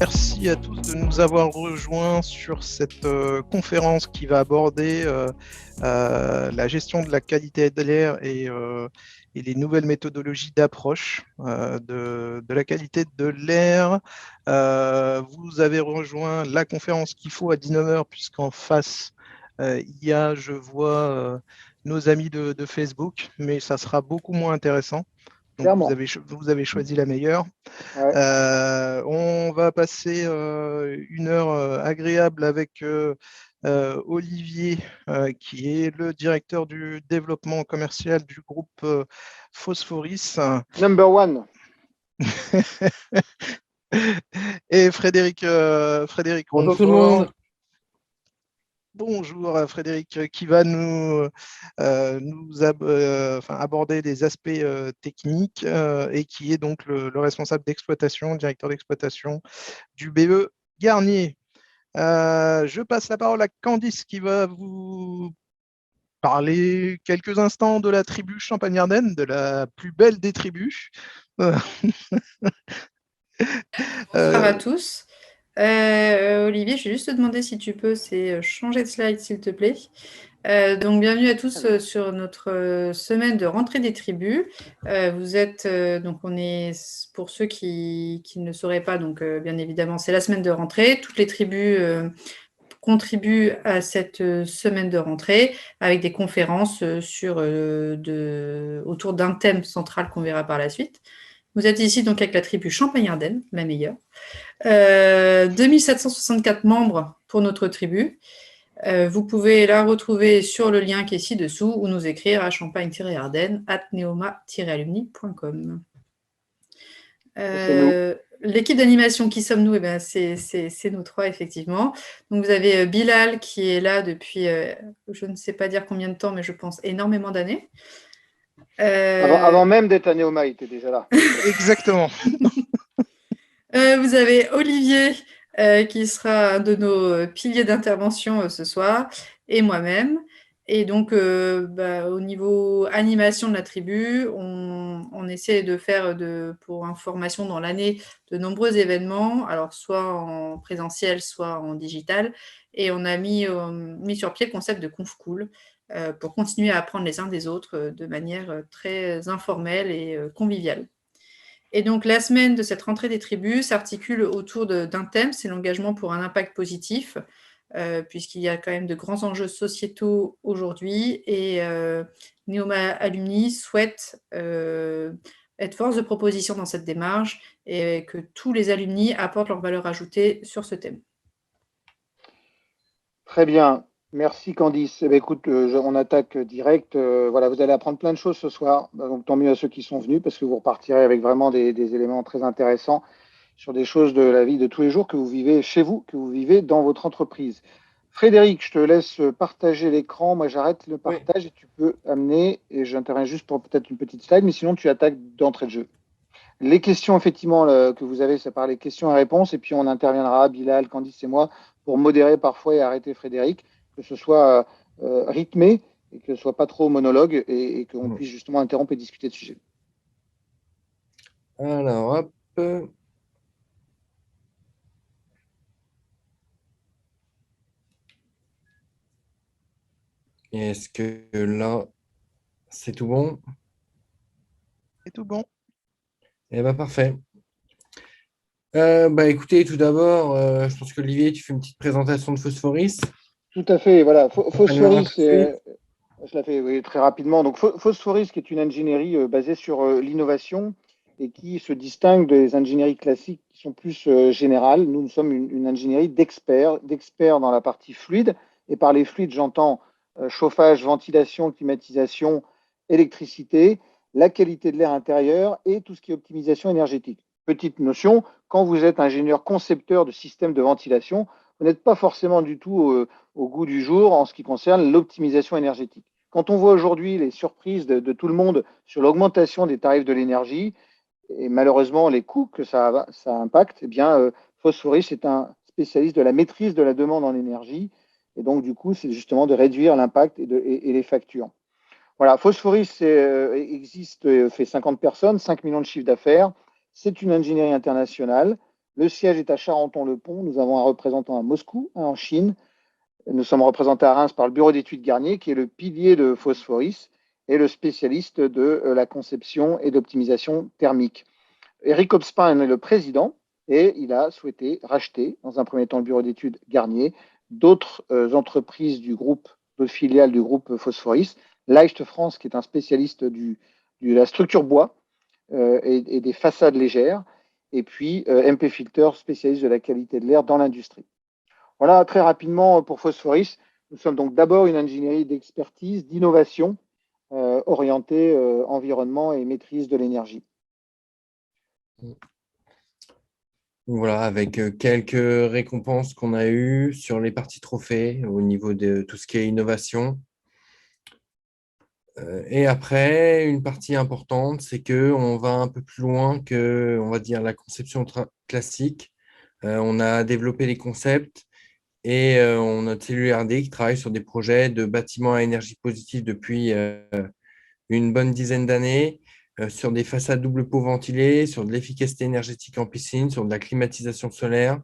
Merci à tous de nous avoir rejoints sur cette conférence qui va aborder la gestion de la qualité de l'air et les nouvelles méthodologies d'approche de la qualité de l'air. Vous avez rejoint la conférence qu'il faut à 19h, puisqu'en face, il y a, je vois, nos amis de Facebook, mais ça sera beaucoup moins intéressant. Donc, Clairement. vous avez choisi la meilleure. Ouais. On va passer une heure agréable avec Olivier, qui est le directeur du développement commercial du groupe Phosphoris. Number one. Et Frédéric Bonjour tout le Roncefort. monde. Bonjour Frédéric, qui va aborder des aspects techniques et qui est donc le responsable d'exploitation, directeur d'exploitation du BE Garnier. Je passe la parole à Candice qui va vous parler quelques instants de la tribu Champagne-Ardenne, de la plus belle des tribus. Bonsoir à tous. Olivier, je vais juste te demander si tu peux changer de slide, s'il te plaît. Donc, bienvenue à tous sur notre semaine de rentrée des tribus. Vous êtes, donc on est, pour ceux qui ne le sauraient pas, donc bien évidemment, c'est la semaine de rentrée. Toutes les tribus contribuent à cette semaine de rentrée avec des conférences autour d'un thème central qu'on verra par la suite. Vous êtes ici donc avec la tribu Champagne-Ardenne, la meilleure. 2764 membres pour notre tribu. Vous pouvez la retrouver sur le lien qui est ci-dessous ou nous écrire à champagne-ardenne@neoma-alumni.com. L'équipe d'animation, qui sommes-nous? Eh bien, c'est nous trois, effectivement. Donc, vous avez Bilal qui est là depuis, je ne sais pas dire combien de temps, mais je pense énormément d'années. Avant même d'être à Neoma, il était déjà là. Exactement. Vous avez Olivier qui sera un de nos piliers d'intervention ce soir, et moi-même. Et donc, au niveau animation de la tribu, on essaie de faire, pour information dans l'année, de nombreux événements, alors soit en présentiel, soit en digital. Et on a mis sur pied le concept de Conf Cool pour continuer à apprendre les uns des autres de manière très informelle et conviviale. Et donc, la semaine de cette rentrée des tribus s'articule autour d'un thème, c'est l'engagement pour un impact positif, puisqu'il y a quand même de grands enjeux sociétaux aujourd'hui. Et Neoma Alumni souhaite être force de proposition dans cette démarche et que tous les alumni apportent leur valeur ajoutée sur ce thème. Très bien. Merci Candice. Eh bien, écoute, on attaque direct. Voilà, vous allez apprendre plein de choses ce soir. Donc, tant mieux à ceux qui sont venus parce que vous repartirez avec vraiment des éléments très intéressants sur des choses de la vie de tous les jours que vous vivez chez vous, que vous vivez dans votre entreprise. Frédéric, je te laisse partager l'écran. Moi, j'arrête le partage et tu peux amener, et j'interviens juste pour peut-être une petite slide, mais sinon, tu attaques d'entrée de jeu. Les questions, effectivement, que vous avez, c'est par les questions et réponses, et puis on interviendra, Bilal, Candice et moi, pour modérer parfois et arrêter Frédéric, que ce soit rythmé et que ce ne soit pas trop monologue et qu'on puisse justement interrompre et discuter de sujet. Alors, hop. Est-ce que là, c'est tout bon? C'est tout bon. Eh bien, parfait. Écoutez, tout d'abord, je pense qu'Olivier, tu fais une petite présentation de Phosphoris. Tout à fait, voilà. Phosphoris, je la fais très rapidement. Donc, Phosphoris, qui est une ingénierie basée sur l'innovation et qui se distingue des ingénieries classiques qui sont plus générales. Nous sommes une ingénierie d'experts dans la partie fluide. Et par les fluides, j'entends chauffage, ventilation, climatisation, électricité, la qualité de l'air intérieur et tout ce qui est optimisation énergétique. Petite notion, quand vous êtes ingénieur concepteur de systèmes de ventilation, vous n'êtes pas forcément du tout au goût du jour en ce qui concerne l'optimisation énergétique. Quand on voit aujourd'hui les surprises de tout le monde sur l'augmentation des tarifs de l'énergie et malheureusement les coûts que ça impacte, eh bien, Phosphoris est un spécialiste de la maîtrise de la demande en énergie. Et donc, du coup, c'est justement de réduire l'impact et les factures. Voilà, Phosphoris existe, fait 50 personnes, 5 millions de chiffres d'affaires. C'est une ingénierie internationale. Le siège est à Charenton-le-Pont. Nous avons un représentant à Moscou, un en Chine. Nous sommes représentés à Reims par le bureau d'études Garnier, qui est le pilier de Phosphoris et le spécialiste de la conception et d'optimisation thermique. Eric Obspin est le président et il a souhaité racheter, dans un premier temps, le bureau d'études Garnier, d'autres entreprises du groupe, d'autres filiales du groupe Phosphoris, Leicht France, qui est un spécialiste de la structure bois et des façades légères, et puis MP Filter, spécialiste de la qualité de l'air dans l'industrie. Voilà, très rapidement pour Phosphoris, nous sommes donc d'abord une ingénierie d'expertise, d'innovation orientée environnement et maîtrise de l'énergie. Voilà, avec quelques récompenses qu'on a eues sur les parties trophées au niveau de tout ce qui est innovation. Et après, une partie importante, c'est qu'on va un peu plus loin que, on va dire, la conception classique. On a développé les concepts et on a notre cellule R&D qui travaille sur des projets de bâtiments à énergie positive depuis une bonne dizaine d'années, sur des façades double pot ventilées, sur de l'efficacité énergétique en piscine, sur de la climatisation solaire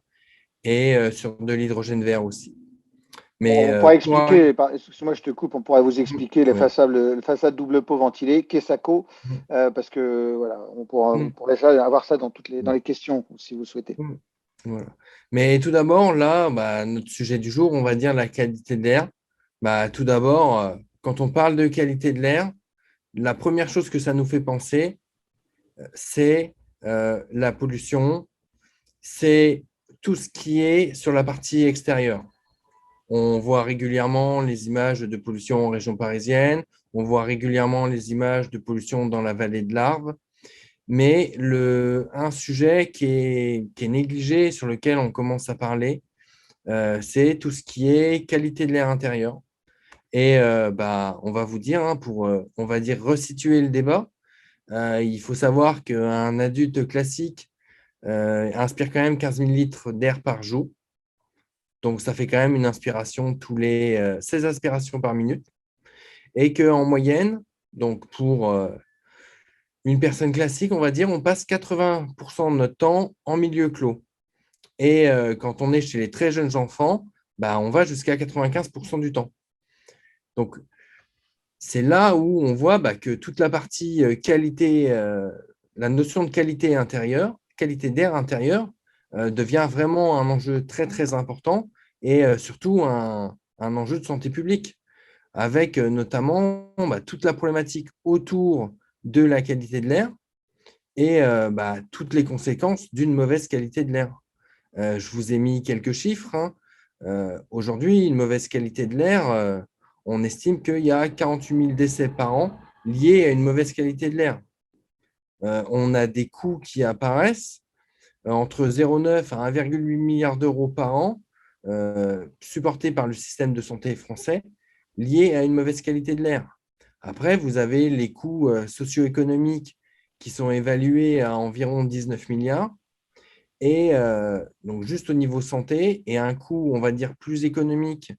et sur de l'hydrogène vert aussi. Mais on pourrait expliquer, excuse-moi, je te coupe, on pourrait vous expliquer les façades double pot ventilées, Kessako, parce que voilà, on pourrait avoir ça dans les questions si vous souhaitez. Voilà. Mais tout d'abord, là, notre sujet du jour, on va dire la qualité de l'air. Tout d'abord, quand on parle de qualité de l'air, la première chose que ça nous fait penser, c'est la pollution, c'est tout ce qui est sur la partie extérieure. On voit régulièrement les images de pollution en région parisienne, on voit régulièrement les images de pollution dans la vallée de l'Arve, mais un sujet qui est négligé, sur lequel on commence à parler, c'est tout ce qui est qualité de l'air intérieur. Et on va vous dire, pour on va dire resituer le débat, il faut savoir qu'un adulte classique inspire quand même 15 000 litres d'air par jour. Donc, ça fait quand même une inspiration tous les 16 aspirations par minute. Et qu'en moyenne, donc pour une personne classique, on va dire, on passe 80% de notre temps en milieu clos. Et quand on est chez les très jeunes enfants, on va jusqu'à 95% du temps. Donc, c'est là où on voit que toute la partie qualité, la notion de qualité intérieure, qualité d'air intérieur, devient vraiment un enjeu très, très important et surtout un enjeu de santé publique, avec notamment toute la problématique autour de la qualité de l'air et toutes les conséquences d'une mauvaise qualité de l'air. Je vous ai mis quelques chiffres. Aujourd'hui, une mauvaise qualité de l'air, on estime qu'il y a 48 000 décès par an liés à une mauvaise qualité de l'air. On a des coûts qui apparaissent entre 0,9 à 1,8 milliard d'euros par an, supportés par le système de santé français, liés à une mauvaise qualité de l'air. Après, vous avez les coûts socio-économiques qui sont évalués à environ 19 milliards. Et donc, juste au niveau santé, et un coût, on va dire, plus économique,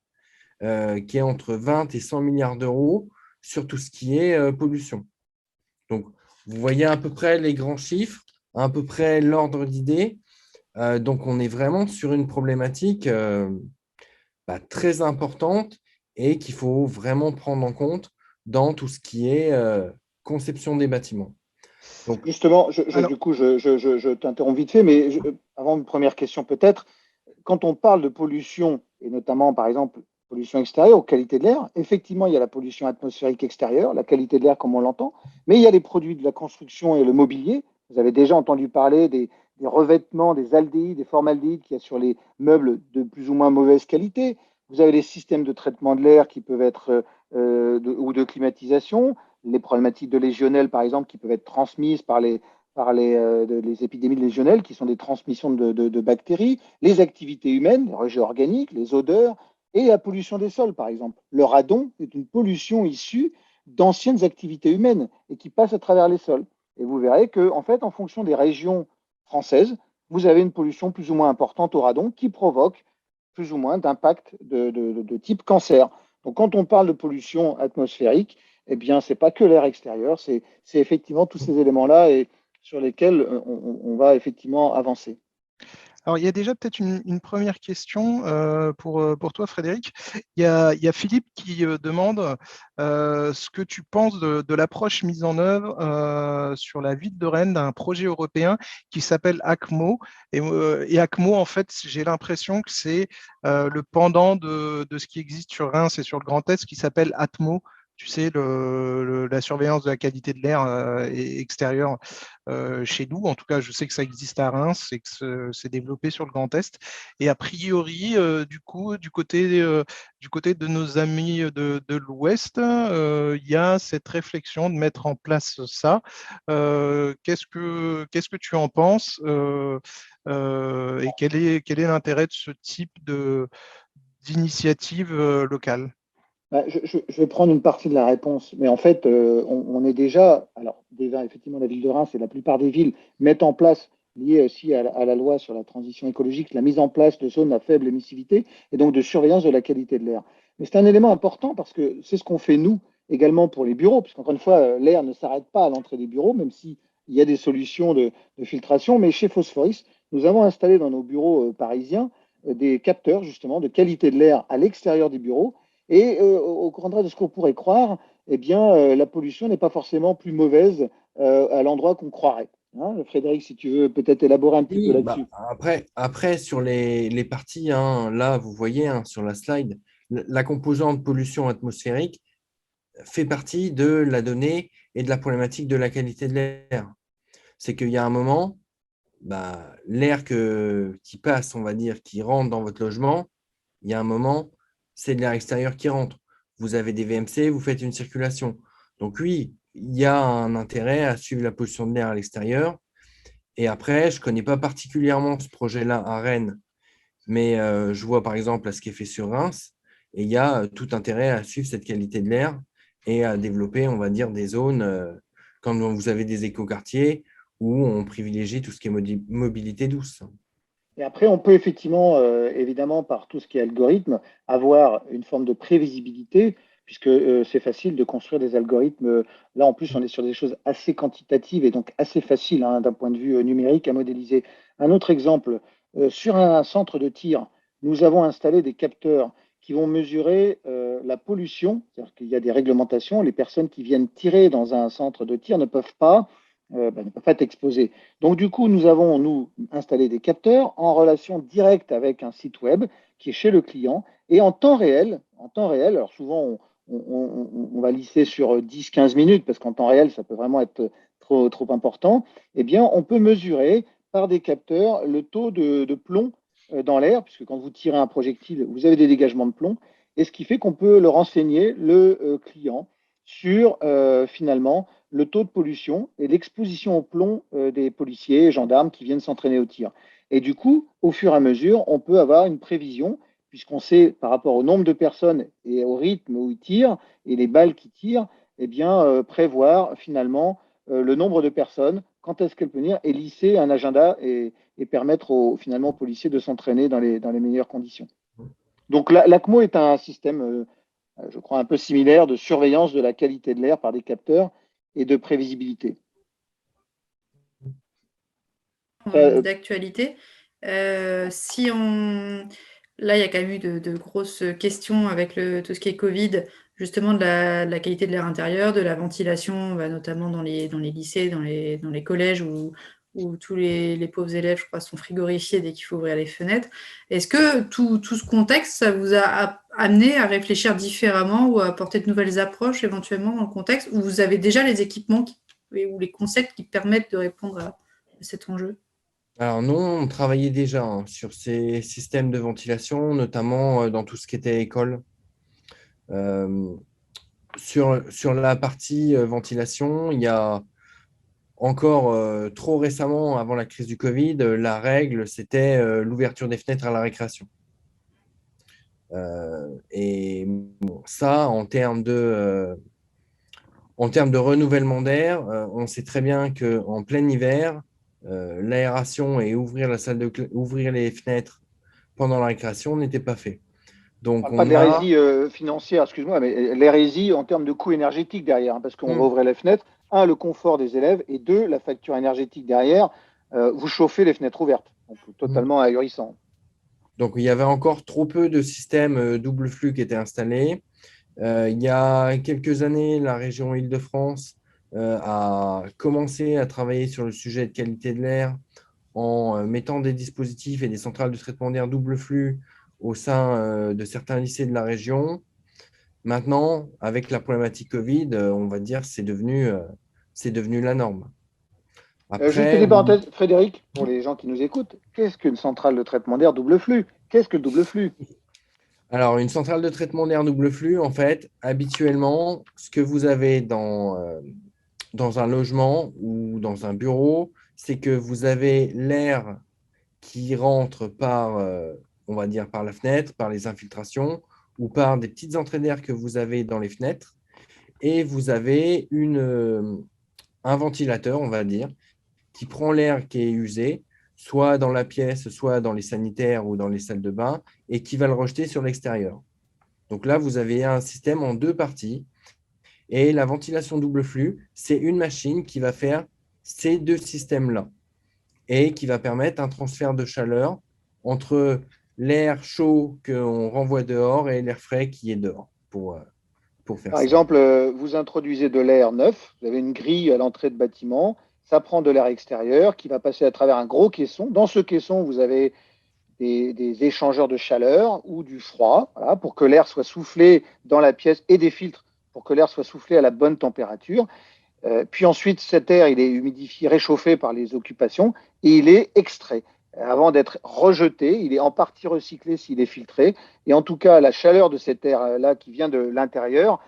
qui est entre 20 et 100 milliards d'euros sur tout ce qui est pollution. Donc, vous voyez à peu près les grands chiffres, à peu près l'ordre d'idée. Donc, on est vraiment sur une problématique très importante et qu'il faut vraiment prendre en compte dans tout ce qui est conception des bâtiments. Donc, justement, du coup, je t'interromps vite fait, mais avant une première question peut-être, quand on parle de pollution, et notamment par exemple pollution extérieure ou qualité de l'air, effectivement, il y a la pollution atmosphérique extérieure, la qualité de l'air comme on l'entend, mais il y a les produits de la construction et le mobilier. Vous avez déjà entendu parler des revêtements, des aldéhydes, des formaldéhydes qu'il y a sur les meubles de plus ou moins mauvaise qualité. Vous avez les systèmes de traitement de l'air qui peuvent être ou de climatisation, les problématiques de légionnelles, par exemple, qui peuvent être transmises par les épidémies de légionnelles, qui sont des transmissions de bactéries, les activités humaines, les rejets organiques, les odeurs, et la pollution des sols, par exemple. Le radon est une pollution issue d'anciennes activités humaines et qui passe à travers les sols. Et vous verrez que, en fait, en fonction des régions françaises, vous avez une pollution plus ou moins importante au radon qui provoque plus ou moins d'impact de type cancer. Donc, quand on parle de pollution atmosphérique, eh bien, ce n'est pas que l'air extérieur, c'est effectivement tous ces éléments-là et sur lesquels on va effectivement avancer. Alors, il y a déjà peut-être une première question pour toi, Frédéric. Il y a Philippe qui demande ce que tu penses de l'approche mise en œuvre sur la ville de Rennes d'un projet européen qui s'appelle ACMO. Et ACMO, en fait, j'ai l'impression que c'est le pendant de ce qui existe sur Reims et sur le Grand Est qui s'appelle ATMO. Tu sais, la surveillance de la qualité de l'air extérieur chez nous. En tout cas, je sais que ça existe à Reims et que c'est développé sur le Grand Est. Et a priori, du coup, du côté de nos amis de l'Ouest, il y a cette réflexion de mettre en place ça. Qu'est-ce que tu en penses et quel est l'intérêt de ce type d'initiative locale? Je vais prendre une partie de la réponse, mais en fait, on est déjà, effectivement, la ville de Reims et la plupart des villes mettent en place, lié aussi à la loi sur la transition écologique, la mise en place de zones à faible émissivité et donc de surveillance de la qualité de l'air. Mais c'est un élément important parce que c'est ce qu'on fait nous également pour les bureaux, puisqu'encore une fois, l'air ne s'arrête pas à l'entrée des bureaux, même s'il y a des solutions de filtration. Mais chez Phosphoris, nous avons installé dans nos bureaux parisiens des capteurs justement de qualité de l'air à l'extérieur des bureaux et au contraire de ce qu'on pourrait croire, eh bien, la pollution n'est pas forcément plus mauvaise à l'endroit qu'on croirait. Hein, Frédéric, si tu veux peut-être élaborer un petit peu Oui, là-dessus. après sur les parties, hein, là, vous voyez sur la slide, la composante pollution atmosphérique fait partie de la donnée et de la problématique de la qualité de l'air. C'est qu'il y a un moment, l'air qui passe, on va dire, qui rentre dans votre logement, il y a un moment, c'est de l'air extérieur qui rentre. Vous avez des VMC, vous faites une circulation. Donc oui, il y a un intérêt à suivre la pollution de l'air à l'extérieur. Et après, je ne connais pas particulièrement ce projet-là à Rennes, mais je vois par exemple ce qui est fait sur Reims, et il y a tout intérêt à suivre cette qualité de l'air et à développer, on va dire, des zones, quand vous avez des écoquartiers, où on privilégie tout ce qui est mobilité douce. Et après, on peut effectivement, évidemment, par tout ce qui est algorithme, avoir une forme de prévisibilité, puisque c'est facile de construire des algorithmes. Là, en plus, on est sur des choses assez quantitatives et donc assez faciles hein, d'un point de vue numérique à modéliser. Un autre exemple, sur un centre de tir, nous avons installé des capteurs qui vont mesurer la pollution, c'est-à-dire qu'il y a des réglementations. Les personnes qui viennent tirer dans un centre de tir ne peuvent pas être exposées. Donc, du coup, nous avons, nous, installé des capteurs en relation directe avec un site web qui est chez le client et en temps réel, alors souvent, on va lisser sur 10-15 minutes parce qu'en temps réel, ça peut vraiment être trop important, eh bien, on peut mesurer par des capteurs le taux de plomb dans l'air, puisque quand vous tirez un projectile, vous avez des dégagements de plomb, et ce qui fait qu'on peut le renseigner, le client, sur finalement le taux de pollution et l'exposition au plomb des policiers et gendarmes qui viennent s'entraîner au tir. Et du coup, au fur et à mesure, on peut avoir une prévision, puisqu'on sait par rapport au nombre de personnes et au rythme où ils tirent et les balles qu'ils tirent, eh bien, prévoir finalement le nombre de personnes, quand est-ce qu'elles peuvent venir, et lisser un agenda et permettre finalement aux policiers de s'entraîner dans les meilleures conditions. Donc l'ACMO est un système, je crois, un peu similaire de surveillance de la qualité de l'air par des capteurs et de prévisibilité. D'actualité. Si on... Là, il y a quand même eu de grosses questions avec tout ce qui est Covid, justement de la qualité de l'air intérieur, de la ventilation, notamment dans les lycées, dans les collèges où tous les pauvres élèves, je crois, sont frigorifiés dès qu'il faut ouvrir les fenêtres. Est-ce que tout ce contexte, ça vous a amené à réfléchir différemment ou à apporter de nouvelles approches éventuellement dans le contexte, où vous avez déjà les équipements ou les concepts qui permettent de répondre à cet enjeu? Alors nous, on travaillait déjà sur ces systèmes de ventilation, notamment dans tout ce qui était école. Sur la partie ventilation, il y a encore trop récemment, avant la crise du Covid, la règle, c'était l'ouverture des fenêtres à la récréation. Et bon, ça, en termes de renouvellement d'air, on sait très bien qu'en plein hiver, l'aération et ouvrir les fenêtres pendant la récréation n'était pas fait. Donc, Pas de l'hérésie financière, excuse-moi, mais l'hérésie en termes de coût énergétique derrière, hein, parce qu'on va ouvrir les fenêtres. Un, le confort des élèves, et deux, la facture énergétique derrière. Vous chauffez les fenêtres ouvertes. Donc, totalement ahurissant. Donc, il y avait encore trop peu de systèmes double flux qui étaient installés. Il y a quelques années, la région Île-de-France a commencé à travailler sur le sujet de qualité de l'air en mettant des dispositifs et des centrales de traitement d'air double flux au sein de certains lycées de la région. Maintenant, avec la problématique Covid, on va dire que c'est devenu la norme. Juste Après, petite parenthèse, Frédéric, pour les gens qui nous écoutent, qu'est-ce qu'une centrale de traitement d'air double flux? Qu'est-ce que le double flux? alors, une centrale de traitement d'air double flux, en fait, habituellement, ce que vous avez dans un logement ou dans un bureau, c'est que vous avez l'air qui rentre par, on va dire, par la fenêtre, par les infiltrations ou par des petites entrées d'air que vous avez dans les fenêtres. Et vous avez un ventilateur, on va dire, qui prend l'air qui est usé, soit dans la pièce, soit dans les sanitaires ou dans les salles de bain, et qui va le rejeter sur l'extérieur. Donc là, vous avez un système en deux parties. Et la ventilation double flux, c'est une machine qui va faire ces deux systèmes-là et qui va permettre un transfert de chaleur entre l'air chaud qu'on renvoie dehors et l'air frais qui est dehors pour faire Par ça. exemple, vous introduisez de l'air neuf, vous avez une grille à l'entrée de bâtiment, ça prend de l'air extérieur qui va passer à travers un gros caisson. Dans ce caisson, vous avez des échangeurs de chaleur ou du froid, voilà, pour que l'air soit soufflé dans la pièce et des filtres pour que l'air soit soufflé à la bonne température. Puis ensuite, cet air, il est humidifié, réchauffé par les occupations et il est extrait. Avant d'être rejeté, il est en partie recyclé s'il est filtré. Et en tout cas, la chaleur de cet air-là qui vient de l'intérieur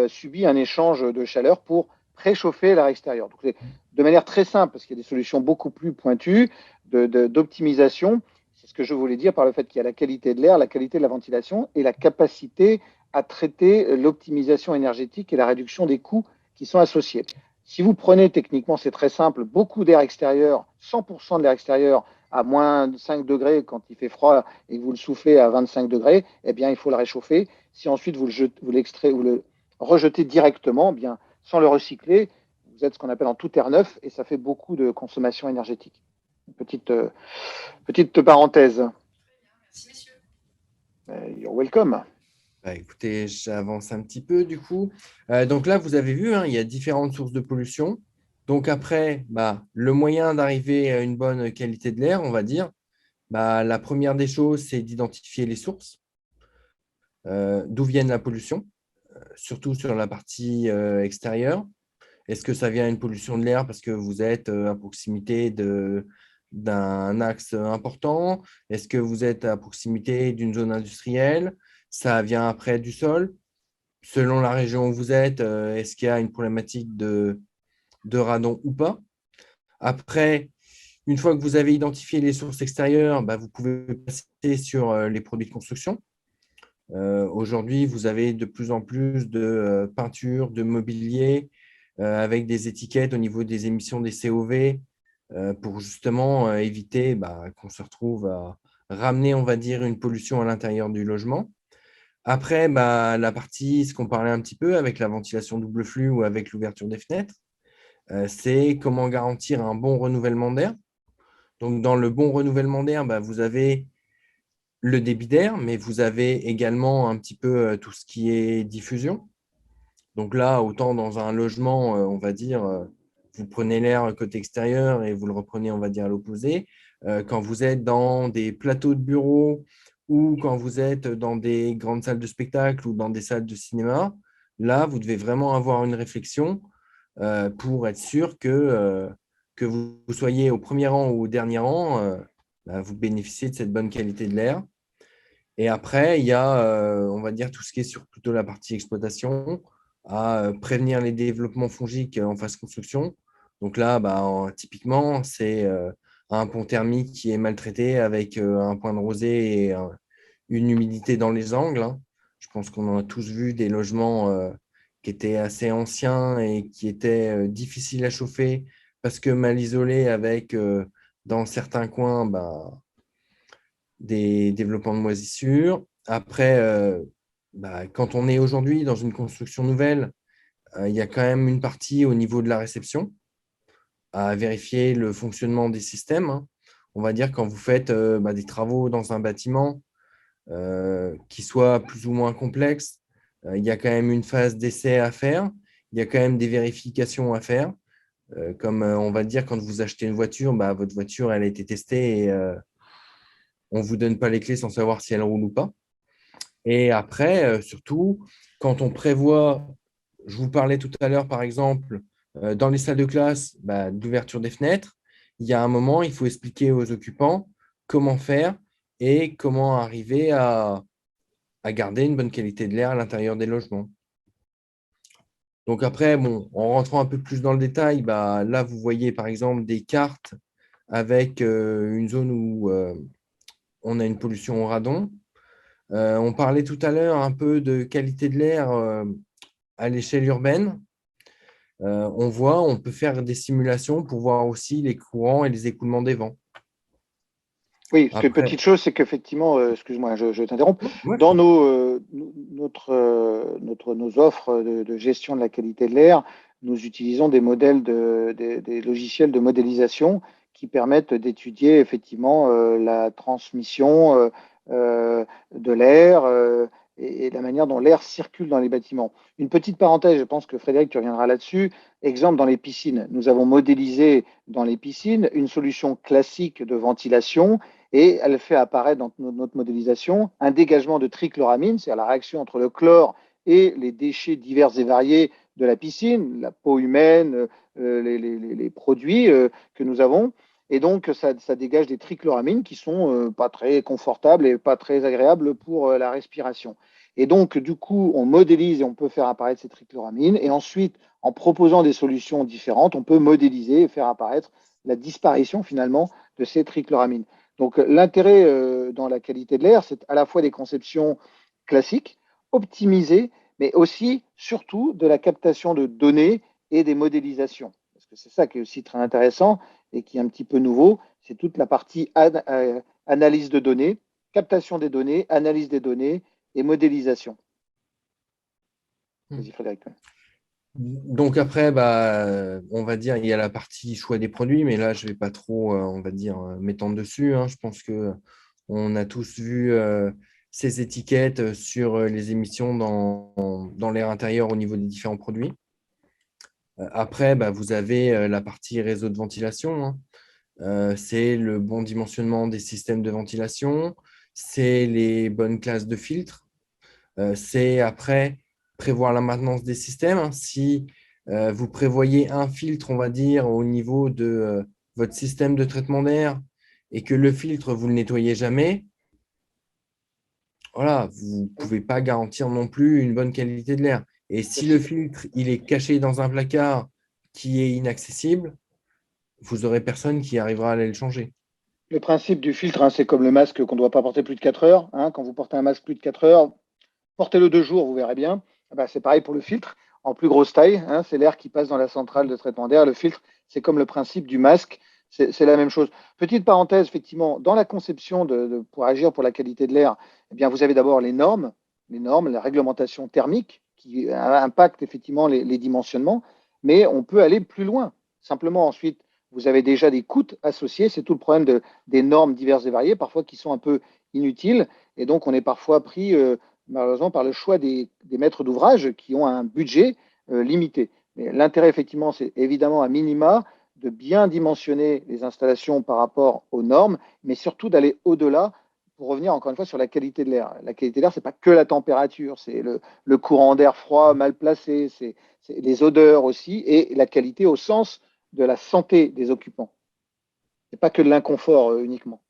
subit un échange de chaleur pour préchauffer l'air extérieur. Donc, de manière très simple, parce qu'il y a des solutions beaucoup plus pointues d'optimisation. C'est ce que je voulais dire par le fait qu'il y a la qualité de l'air, la qualité de la ventilation et la capacité à traiter l'optimisation énergétique et la réduction des coûts qui sont associés. Si vous prenez techniquement, c'est très simple, beaucoup d'air extérieur, 100% de l'air extérieur à moins 5 degrés quand il fait froid et que vous le soufflez à 25 degrés, eh bien, il faut le réchauffer. Si ensuite vous le rejetez directement, eh bien, sans le recycler, vous êtes ce qu'on appelle en tout air neuf et ça fait beaucoup de consommation énergétique. Petite parenthèse. Merci, messieurs. You're welcome. Bah, écoutez, j'avance un petit peu du coup. Donc là, vous avez vu, hein, il y a différentes sources de pollution. Donc après, le moyen d'arriver à une bonne qualité de l'air, on va dire, la première des choses, c'est d'identifier les sources, d'où viennent la pollution, surtout sur la partie extérieure. Est-ce que ça vient d'une pollution de l'air parce que vous êtes à proximité d'un axe important? Est-ce que vous êtes à proximité d'une zone industrielle? Ça vient après du sol. Selon la région où vous êtes, est-ce qu'il y a une problématique de radon ou pas? Après, une fois que vous avez identifié les sources extérieures, vous pouvez passer sur les produits de construction. Aujourd'hui, vous avez de plus en plus de peintures, de mobilier avec des étiquettes au niveau des émissions des COV pour justement éviter qu'on se retrouve à ramener, on va dire, une pollution à l'intérieur du logement. Après, la partie, ce qu'on parlait un petit peu avec la ventilation double flux ou avec l'ouverture des fenêtres, c'est comment garantir un bon renouvellement d'air. Donc, dans le bon renouvellement d'air, vous avez le débit d'air, mais vous avez également un petit peu tout ce qui est diffusion. Donc là, autant dans un logement, on va dire, vous prenez l'air côté extérieur et vous le reprenez, on va dire, à l'opposé. Quand vous êtes dans des plateaux de bureau ou quand vous êtes dans des grandes salles de spectacle ou dans des salles de cinéma, là, vous devez vraiment avoir une réflexion pour être sûr que vous soyez au premier rang ou au dernier rang, vous bénéficiez de cette bonne qualité de l'air. Et après, il y a, on va dire, tout ce qui est sur plutôt la partie exploitation, à prévenir les développements fongiques en phase construction. Donc là, typiquement, c'est un pont thermique qui est maltraité avec un point de rosée et une humidité dans les angles, hein. Je pense qu'on en a tous vu des logements qui étaient assez anciens et qui étaient difficiles à chauffer parce que mal isolés avec, dans certains coins, des développements de moisissures. Après, quand on est aujourd'hui dans une construction nouvelle, il y a quand même une partie au niveau de la réception à vérifier le fonctionnement des systèmes, hein. on va dire, quand vous faites des travaux dans un bâtiment qui soient plus ou moins complexes, il y a quand même une phase d'essai à faire, il y a quand même des vérifications à faire. Comme on va dire, quand vous achetez une voiture, votre voiture, elle a été testée et on ne vous donne pas les clés sans savoir si elle roule ou pas. Et après, surtout, quand on prévoit, je vous parlais tout à l'heure, par exemple, dans les salles de classe, d'ouverture des fenêtres, il y a un moment, il faut expliquer aux occupants comment faire et comment arriver à garder une bonne qualité de l'air à l'intérieur des logements. Donc après, bon, en rentrant un peu plus dans le détail, là, vous voyez par exemple des cartes avec une zone où on a une pollution au radon. On parlait tout à l'heure un peu de qualité de l'air à l'échelle urbaine. On peut faire des simulations pour voir aussi les courants et les écoulements des vents. Oui, parce que petite chose, c'est qu'effectivement, excuse-moi, je t'interromps, Ouais. dans nos offres de gestion de la qualité de l'air, nous utilisons des modèles des logiciels de modélisation qui permettent d'étudier effectivement la transmission de l'air et la manière dont l'air circule dans les bâtiments. Une petite parenthèse, je pense que Frédéric, tu reviendras là-dessus. Exemple dans les piscines. Nous avons modélisé dans les piscines une solution classique de ventilation et elle fait apparaître dans notre modélisation un dégagement de trichloramine, c'est-à-dire la réaction entre le chlore et les déchets divers et variés de la piscine, la peau humaine, les produits que nous avons. Et donc, ça dégage des trichloramines qui sont pas très confortables et pas très agréables pour la respiration. Et donc, du coup, on modélise et on peut faire apparaître ces trichloramines. Et ensuite, en proposant des solutions différentes, on peut modéliser et faire apparaître la disparition finalement de ces trichloramines. Donc, l'intérêt dans la qualité de l'air, c'est à la fois des conceptions classiques, optimisées, mais aussi, surtout, de la captation de données et des modélisations. Parce que c'est ça qui est aussi très intéressant et qui est un petit peu nouveau, c'est toute la partie analyse de données, captation des données, analyse des données et modélisation. Vas-y, Frédéric. Donc après, on va dire, il y a la partie choix des produits, mais là, je ne vais pas trop, on va dire, m'étendre dessus. Je pense qu'on a tous vu ces étiquettes sur les émissions dans l'air intérieur au niveau des différents produits. Après, vous avez la partie réseau de ventilation. C'est le bon dimensionnement des systèmes de ventilation, c'est les bonnes classes de filtres, c'est après prévoir la maintenance des systèmes. Si vous prévoyez un filtre, on va dire, au niveau de votre système de traitement d'air et que le filtre, vous ne le nettoyez jamais, voilà, vous ne pouvez pas garantir non plus une bonne qualité de l'air. Et si le filtre, il est caché dans un placard qui est inaccessible, vous n'aurez personne qui arrivera à aller le changer. Le principe du filtre, c'est comme le masque qu'on ne doit pas porter plus de 4 heures. Quand vous portez un masque plus de 4 heures, portez-le 2 jours, vous verrez bien. C'est pareil pour le filtre, en plus grosse taille. C'est l'air qui passe dans la centrale de traitement d'air. Le filtre, c'est comme le principe du masque. C'est la même chose. Petite parenthèse, effectivement, dans la conception pour agir pour la qualité de l'air, vous avez d'abord les normes, la réglementation thermique qui impacte effectivement les dimensionnements, mais on peut aller plus loin. Simplement, ensuite, vous avez déjà des coûts associés. C'est tout le problème des normes diverses et variées, parfois qui sont un peu inutiles. Et donc, on est parfois pris, malheureusement, par le choix des maîtres d'ouvrage qui ont un budget limité. Mais l'intérêt, effectivement, c'est évidemment à minima de bien dimensionner les installations par rapport aux normes, mais surtout d'aller au-delà pour revenir encore une fois sur la qualité de l'air. La qualité de l'air, ce n'est pas que la température, c'est le courant d'air froid mal placé, c'est les odeurs aussi, et la qualité au sens de la santé des occupants. Ce n'est pas que de l'inconfort uniquement.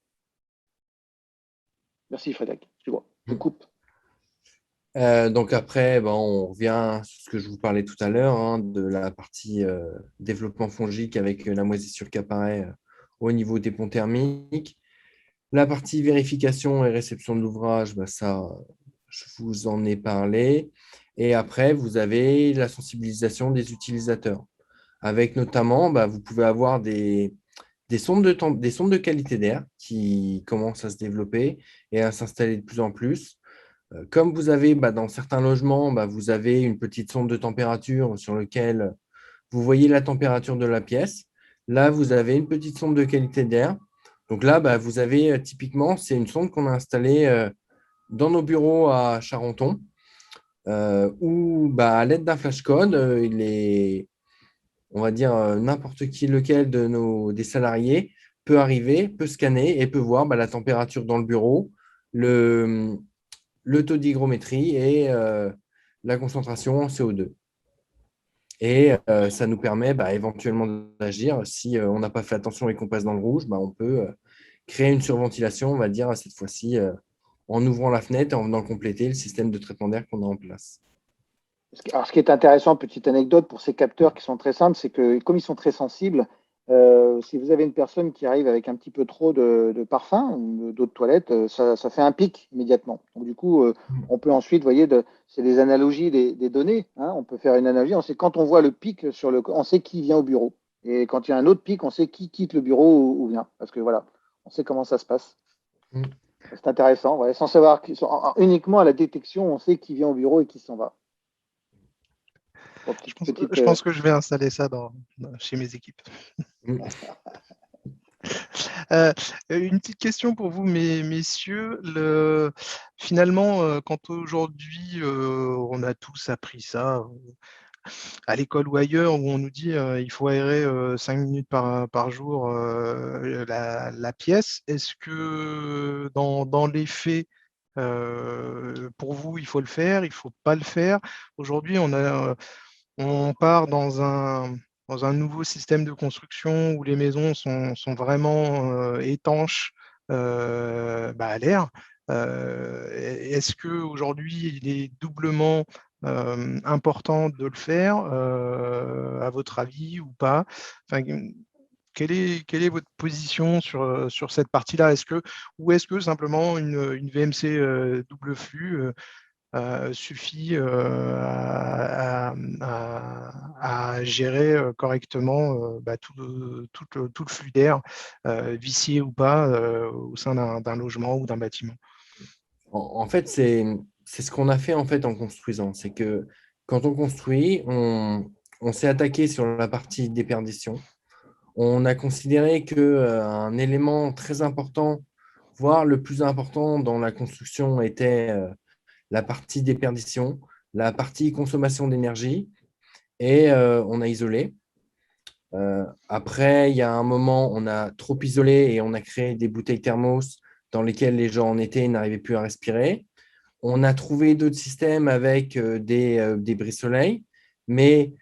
Merci Frédéric. Tu vois, je coupe. Donc après, on revient sur ce que je vous parlais tout à l'heure, de la partie développement fongique avec la moisissure qui apparaît au niveau des ponts thermiques. La partie vérification et réception de l'ouvrage, ça, je vous en ai parlé. Et après, vous avez la sensibilisation des utilisateurs. Avec notamment, vous pouvez avoir des sondes de qualité d'air qui commencent à se développer et à s'installer de plus en plus. Comme vous avez dans certains logements, vous avez une petite sonde de température sur laquelle vous voyez la température de la pièce. Là, vous avez une petite sonde de qualité d'air Donc là, bah, vous avez typiquement, c'est une sonde qu'on a installée dans nos bureaux à Charenton, où bah, à l'aide d'un flashcode, on va dire n'importe qui, lequel des salariés peut arriver, peut scanner et peut voir bah, la température dans le bureau, le taux d'hygrométrie et la concentration en CO2. Et ça nous permet bah, éventuellement d'agir. Si on n'a pas fait attention et qu'on passe dans le rouge, bah, on peut créer une surventilation, on va dire, cette fois-ci, en ouvrant la fenêtre et en venant compléter le système de traitement d'air qu'on a en place. Alors, ce qui est intéressant, petite anecdote pour ces capteurs qui sont très simples, c'est que comme ils sont très sensibles, si vous avez une personne qui arrive avec un petit peu trop de parfum ou d'eau de toilette, ça fait un pic immédiatement. Donc, du coup, on peut ensuite, vous voyez, c'est des analogies des données. Hein, on peut faire une analogie. On sait quand on voit le pic on sait qui vient au bureau. Et quand il y a un autre pic, on sait qui quitte le bureau ou vient. Parce que voilà, on sait comment ça se passe. Mm. C'est intéressant. Ouais, sans savoir uniquement à la détection, on sait qui vient au bureau et qui s'en va. Je pense que je vais installer ça chez mes équipes. Mm. Une petite question pour vous, messieurs. Finalement, quand aujourd'hui, on a tous appris ça à l'école ou ailleurs, où on nous dit il faut aérer 5 minutes par jour la pièce, est-ce que dans les faits, pour vous, il faut le faire, il ne faut pas le faire? Aujourd'hui, on part dans un nouveau système de construction où les maisons sont vraiment étanches à l'air. Est-ce qu'aujourd'hui, il est doublement important de le faire, à votre avis, ou pas? Enfin, quelle est votre position sur cette partie-là? Ou est-ce que simplement une VMC double flux suffit à gérer correctement tout le flux d'air, vicié ou pas, au sein d'un logement ou d'un bâtiment? En fait, c'est ce qu'on a fait en fait en construisant. C'est que quand on construit, on s'est attaqué sur la partie déperdition. On a considéré qu'un élément très important, voire le plus important dans la construction, était la partie déperdition, la partie consommation d'énergie, et on a isolé. Après, il y a un moment, on a trop isolé et on a créé des bouteilles thermos dans lesquelles les gens en été n'arrivaient plus à respirer. On a trouvé d'autres systèmes avec des brise-soleil, mais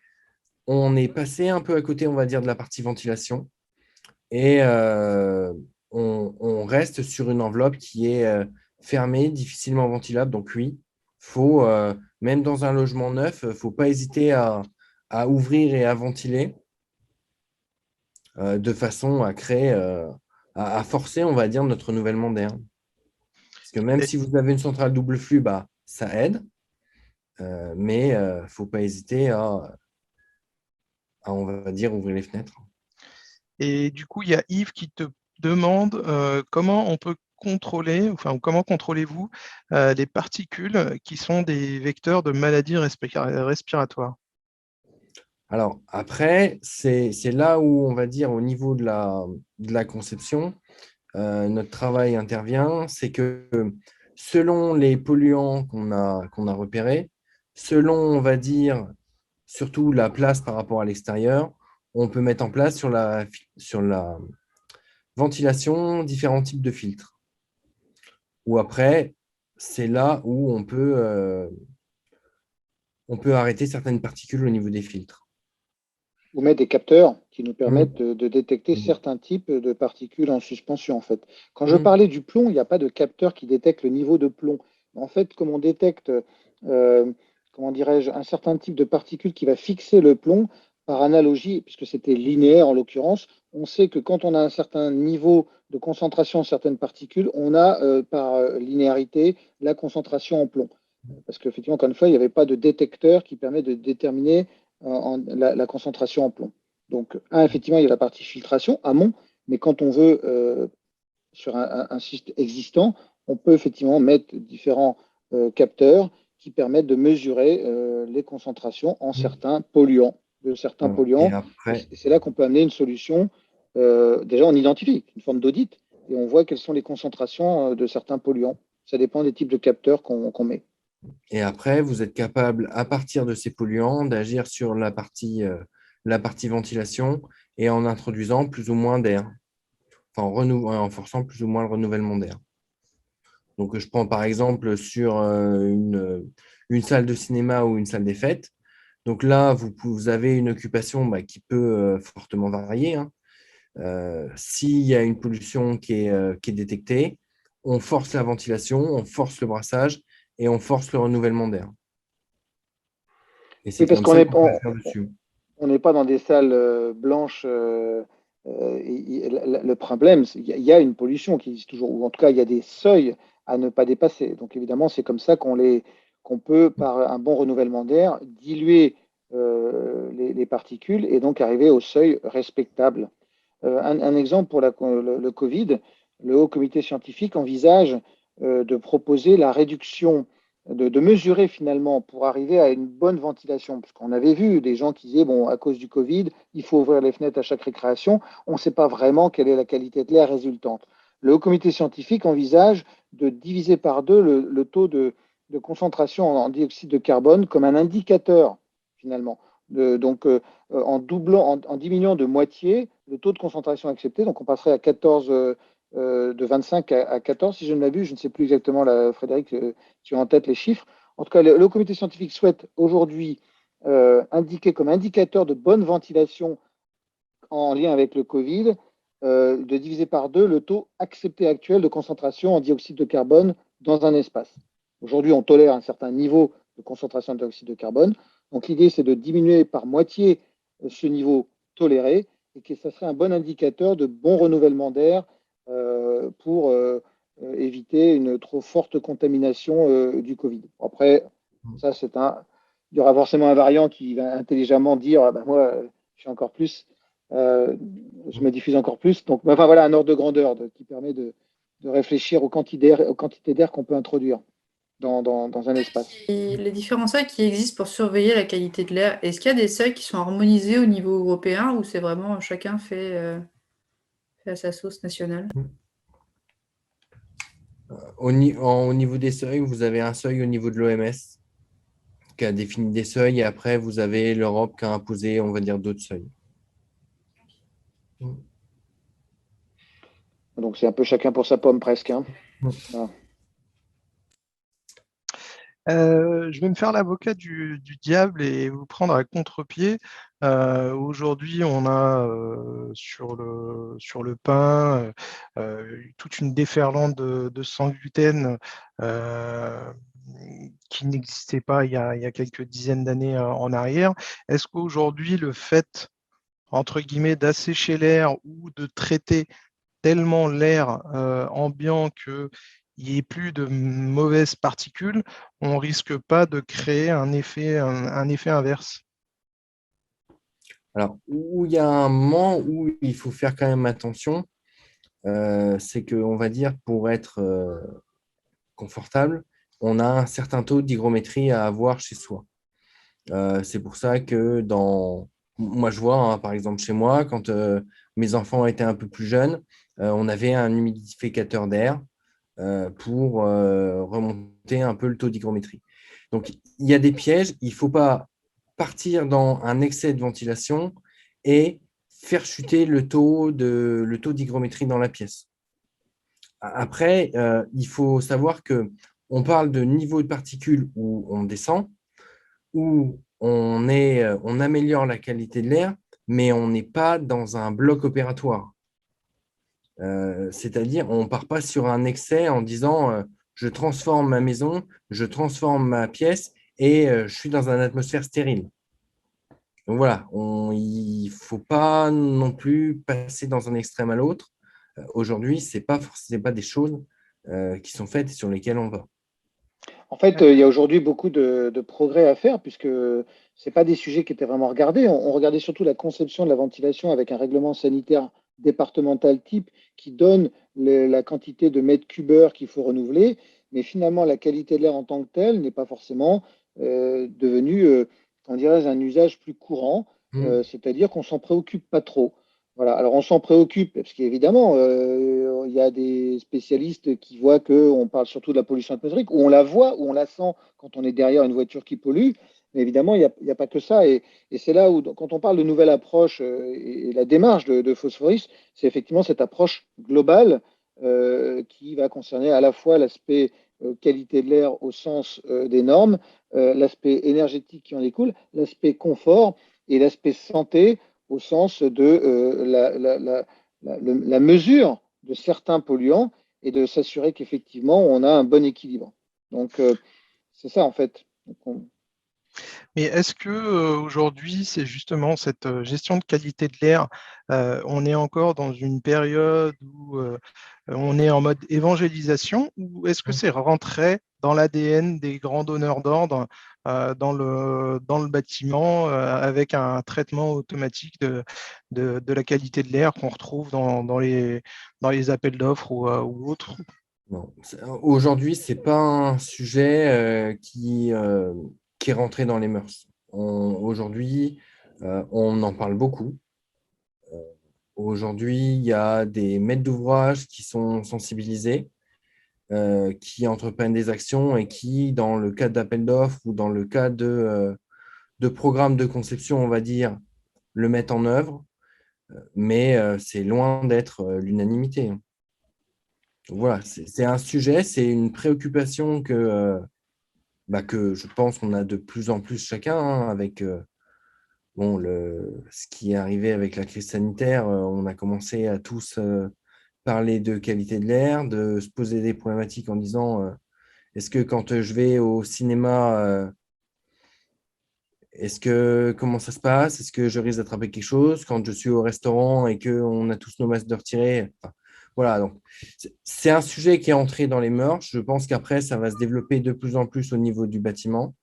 on est passé un peu à côté, on va dire, de la partie ventilation. Et on reste sur une enveloppe qui est fermée, difficilement ventilable. Donc oui, faut, même dans un logement neuf, il ne faut pas hésiter à ouvrir et à ventiler de façon à créer, à forcer, on va dire, notre nivellement d'air. Parce que même si vous avez une centrale double flux, bah, ça aide, mais il ne faut pas hésiter à, on va dire, ouvrir les fenêtres. Et du coup, il y a Yves qui te demande comment on peut contrôler, enfin, comment contrôlez-vous les particules qui sont des vecteurs de maladies respiratoires? Alors, après, c'est là où, on va dire, au niveau de la conception, notre travail intervient. C'est que selon les polluants qu'on a repérés, selon, on va dire, surtout la place par rapport à l'extérieur, on peut mettre en place sur la ventilation différents types de filtres. Ou après, c'est là où on peut arrêter certaines particules au niveau des filtres. Vous mettez des capteurs qui nous permettent de détecter certains types de particules en suspension, en fait. Quand je parlais du plomb, il n'y a pas de capteur qui détecte le niveau de plomb. En fait, comme on détecte, comment dirais-je, un certain type de particules qui va fixer le plomb, par analogie, puisque c'était linéaire en l'occurrence, on sait que quand on a un certain niveau de concentration en certaines particules, on a par linéarité la concentration en plomb. Parce qu'effectivement, encore une fois, il n'y avait pas de détecteur qui permet de déterminer la concentration en plomb. Donc, effectivement, il y a la partie filtration, amont, mais quand on veut, sur un système existant, on peut effectivement mettre différents capteurs qui permettent de mesurer les concentrations en certains polluants, polluants. Et c'est là qu'on peut amener une solution. Déjà, on identifie une forme d'audit, et on voit quelles sont les concentrations de certains polluants. Ça dépend des types de capteurs qu'on met. Et après, vous êtes capable, à partir de ces polluants, d'agir sur la partie ventilation et en introduisant plus ou moins d'air, enfin en forçant plus ou moins le renouvellement d'air. Donc, je prends par exemple sur une salle de cinéma ou une salle des fêtes. Donc là, vous avez une occupation qui peut fortement varier, hein. S'il y a une pollution qui est détectée, on force la ventilation, on force le brassage et on force le renouvellement d'air. Et c'est Oui, parce comme qu'on ça n'est qu'on peut faire dessus. on n'est pas dans des salles blanches. Le problème, il y a une pollution qui existe toujours, ou en tout cas, il y a des seuils à ne pas dépasser. Donc, évidemment, c'est comme ça qu'on peut, par un bon renouvellement d'air, diluer les particules et donc arriver au seuil respectable. Un exemple pour le Covid, le Haut Comité scientifique envisage de proposer la réduction, de mesurer finalement pour arriver à une bonne ventilation. Parce qu'on avait vu des gens qui disaient, bon, à cause du Covid, il faut ouvrir les fenêtres à chaque récréation. On ne sait pas vraiment quelle est la qualité de l'air résultante. Le Haut Comité scientifique envisage de diviser par deux le taux de concentration en dioxyde de carbone comme un indicateur finalement. Donc, en diminuant de moitié le taux de concentration accepté. Donc, on passerait à 14, de 25 à 14, si je ne m'abuse. Je ne sais plus exactement, là, Frédéric, tu as en tête les chiffres. En tout cas, le comité scientifique souhaite aujourd'hui indiquer comme indicateur de bonne ventilation en lien avec le Covid, de diviser par deux le taux accepté actuel de concentration en dioxyde de carbone dans un espace. Aujourd'hui, on tolère un certain niveau de concentration de dioxyde de carbone. Donc, l'idée, c'est de diminuer par moitié ce niveau toléré et que ça serait un bon indicateur de bon renouvellement d'air pour éviter une trop forte contamination du Covid. Après, ça, il y aura forcément un variant qui va intelligemment dire ah ben moi, je suis encore plus, je me diffuse encore plus. Donc, enfin, voilà un ordre de grandeur qui permet de réfléchir aux quantités d'air qu'on peut introduire dans un espace. Et les différents seuils qui existent pour surveiller la qualité de l'air, est-ce qu'il y a des seuils qui sont harmonisés au niveau européen ou c'est vraiment chacun fait à sa sauce nationale? Au niveau des seuils, vous avez un seuil au niveau de l'OMS qui a défini des seuils et après, vous avez l'Europe qui a imposé, on va dire, d'autres seuils. Donc, c'est un peu chacun pour sa pomme presque, hein. Voilà. Je vais me faire l'avocat du diable et vous prendre à contre-pied. Aujourd'hui, on a sur le pain toute une déferlante de sans gluten qui n'existait pas il y a quelques dizaines d'années en arrière. Est-ce qu'aujourd'hui, le fait, entre guillemets, d'assécher l'air ou de traiter tellement l'air ambiant qu'il n'y ait plus de mauvaises particules, on ne risque pas de créer un effet inverse? Alors, où il y a un moment où il faut faire quand même attention, c'est qu'on va dire pour être confortable, on a un certain taux d'hygrométrie à avoir chez soi. C'est pour ça que moi je vois, hein, par exemple chez moi, quand mes enfants étaient un peu plus jeunes, on avait un humidificateur d'air pour remonter un peu le taux d'hygrométrie. Donc, il y a des pièges. Il ne faut pas partir dans un excès de ventilation et faire chuter le taux d'hygrométrie dans la pièce. Après, il faut savoir qu'on parle de niveau de particules où on descend, où on améliore la qualité de l'air, mais on n'est pas dans un bloc opératoire. C'est-à-dire, on ne part pas sur un excès en disant je transforme ma maison, je transforme ma pièce et je suis dans une atmosphère stérile. Donc voilà, il ne faut pas non plus passer dans un extrême à l'autre. Aujourd'hui, ce n'est pas des choses qui sont faites et sur lesquelles on va. En fait, il y a aujourd'hui beaucoup de progrès à faire puisque ce n'est pas des sujets qui étaient vraiment regardés. On regardait surtout la conception de la ventilation avec un règlement sanitaire départemental type qui donne la quantité de mètres cubeurs qu'il faut renouveler. Mais finalement, la qualité de l'air en tant que telle n'est pas forcément devenue, on dirait, un usage plus courant. C'est-à-dire qu'on s'en préoccupe pas trop. Voilà, alors on s'en préoccupe parce qu'évidemment, il y a des spécialistes qui voient qu'on parle surtout de la pollution atmosphérique, ou on la voit, ou on la sent quand on est derrière une voiture qui pollue. Mais évidemment, il y a pas que ça. Et c'est là où, quand on parle de nouvelle approche et la démarche de Phosphoris, c'est effectivement cette approche globale qui va concerner à la fois l'aspect qualité de l'air au sens des normes, l'aspect énergétique qui en découle, l'aspect confort et l'aspect santé au sens de la mesure de certains polluants et de s'assurer qu'effectivement on a un bon équilibre. Donc c'est ça en fait. Mais est-ce que aujourd'hui, c'est justement cette gestion de qualité de l'air, on est encore dans une période où on est en mode évangélisation, ou est-ce que c'est rentré dans l'ADN des grands donneurs d'ordre dans le bâtiment avec un traitement automatique de la qualité de l'air qu'on retrouve dans les appels d'offres ou autres? Non. Aujourd'hui, ce n'est pas un sujet qui est rentré dans les mœurs. Aujourd'hui, on en parle beaucoup. Aujourd'hui, il y a des maîtres d'ouvrage qui sont sensibilisés, qui entreprennent des actions et qui, dans le cadre d'appels d'offres ou dans le cadre de programmes de conception, on va dire, le mettent en œuvre. Mais c'est loin d'être l'unanimité. Donc voilà, c'est un sujet, c'est une préoccupation que je pense qu'on a de plus en plus chacun, hein, avec ce qui est arrivé avec la crise sanitaire. On a commencé à tous parler de qualité de l'air, de se poser des problématiques en disant est-ce que quand je vais au cinéma, comment ça se passe? Est-ce que je risque d'attraper quelque chose quand je suis au restaurant et qu'on a tous nos masques de retirés? Enfin, voilà, donc c'est un sujet qui est entré dans les mœurs. Je pense qu'après, ça va se développer de plus en plus au niveau du bâtiment.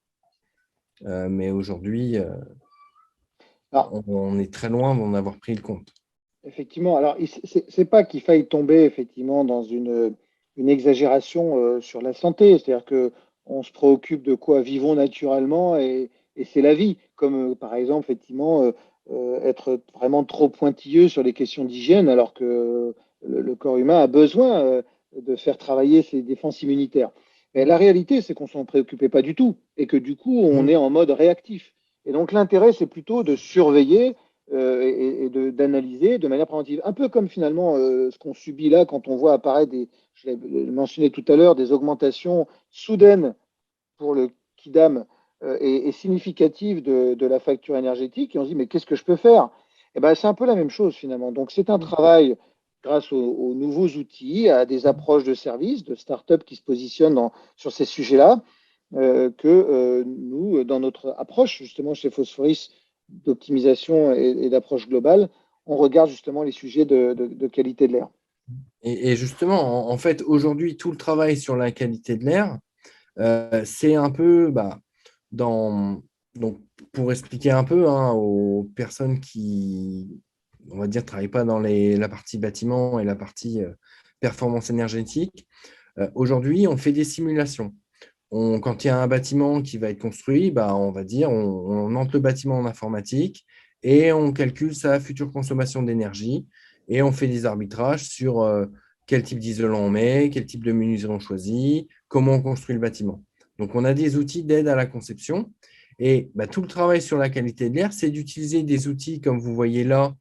Mais aujourd'hui, Alors, on est très loin d'en avoir pris le compte. effectivement, alors c'est pas qu'il faille tomber effectivement dans une exagération sur la santé, c'est-à-dire que on se préoccupe de quoi vivons naturellement et c'est la vie, comme par exemple effectivement être vraiment trop pointilleux sur les questions d'hygiène alors que le corps humain a besoin de faire travailler ses défenses immunitaires. Mais la réalité, c'est qu'on s'en préoccupait pas du tout et que du coup, on est en mode réactif. Et donc l'intérêt, c'est plutôt de surveiller d'analyser de manière préventive. Un peu comme finalement ce qu'on subit là quand on voit apparaître je l'ai mentionné tout à l'heure, des augmentations soudaines pour le Kidam et significatives de la facture énergétique. Et on se dit, mais qu'est-ce que je peux faire? Et ben, c'est un peu la même chose finalement. Donc c'est un travail grâce aux nouveaux outils, à des approches de services, de start-up qui se positionnent sur ces sujets-là, que nous, dans notre approche justement chez Phosphoris, d'optimisation et d'approche globale, on regarde justement les sujets de qualité de l'air. Et justement, en fait, aujourd'hui, tout le travail sur la qualité de l'air, c'est un peu donc, pour expliquer un peu, hein, aux personnes qui, on va dire, ne travaillent pas dans la partie bâtiment et la partie performance énergétique. Aujourd'hui, on fait des simulations. Quand il y a un bâtiment qui va être construit, on va dire, on entre le bâtiment en informatique et on calcule sa future consommation d'énergie et on fait des arbitrages sur quel type d'isolant on met, quel type de menuiserie on choisit, comment on construit le bâtiment. Donc, on a des outils d'aide à la conception et tout le travail sur la qualité de l'air, c'est d'utiliser des outils comme vous voyez là,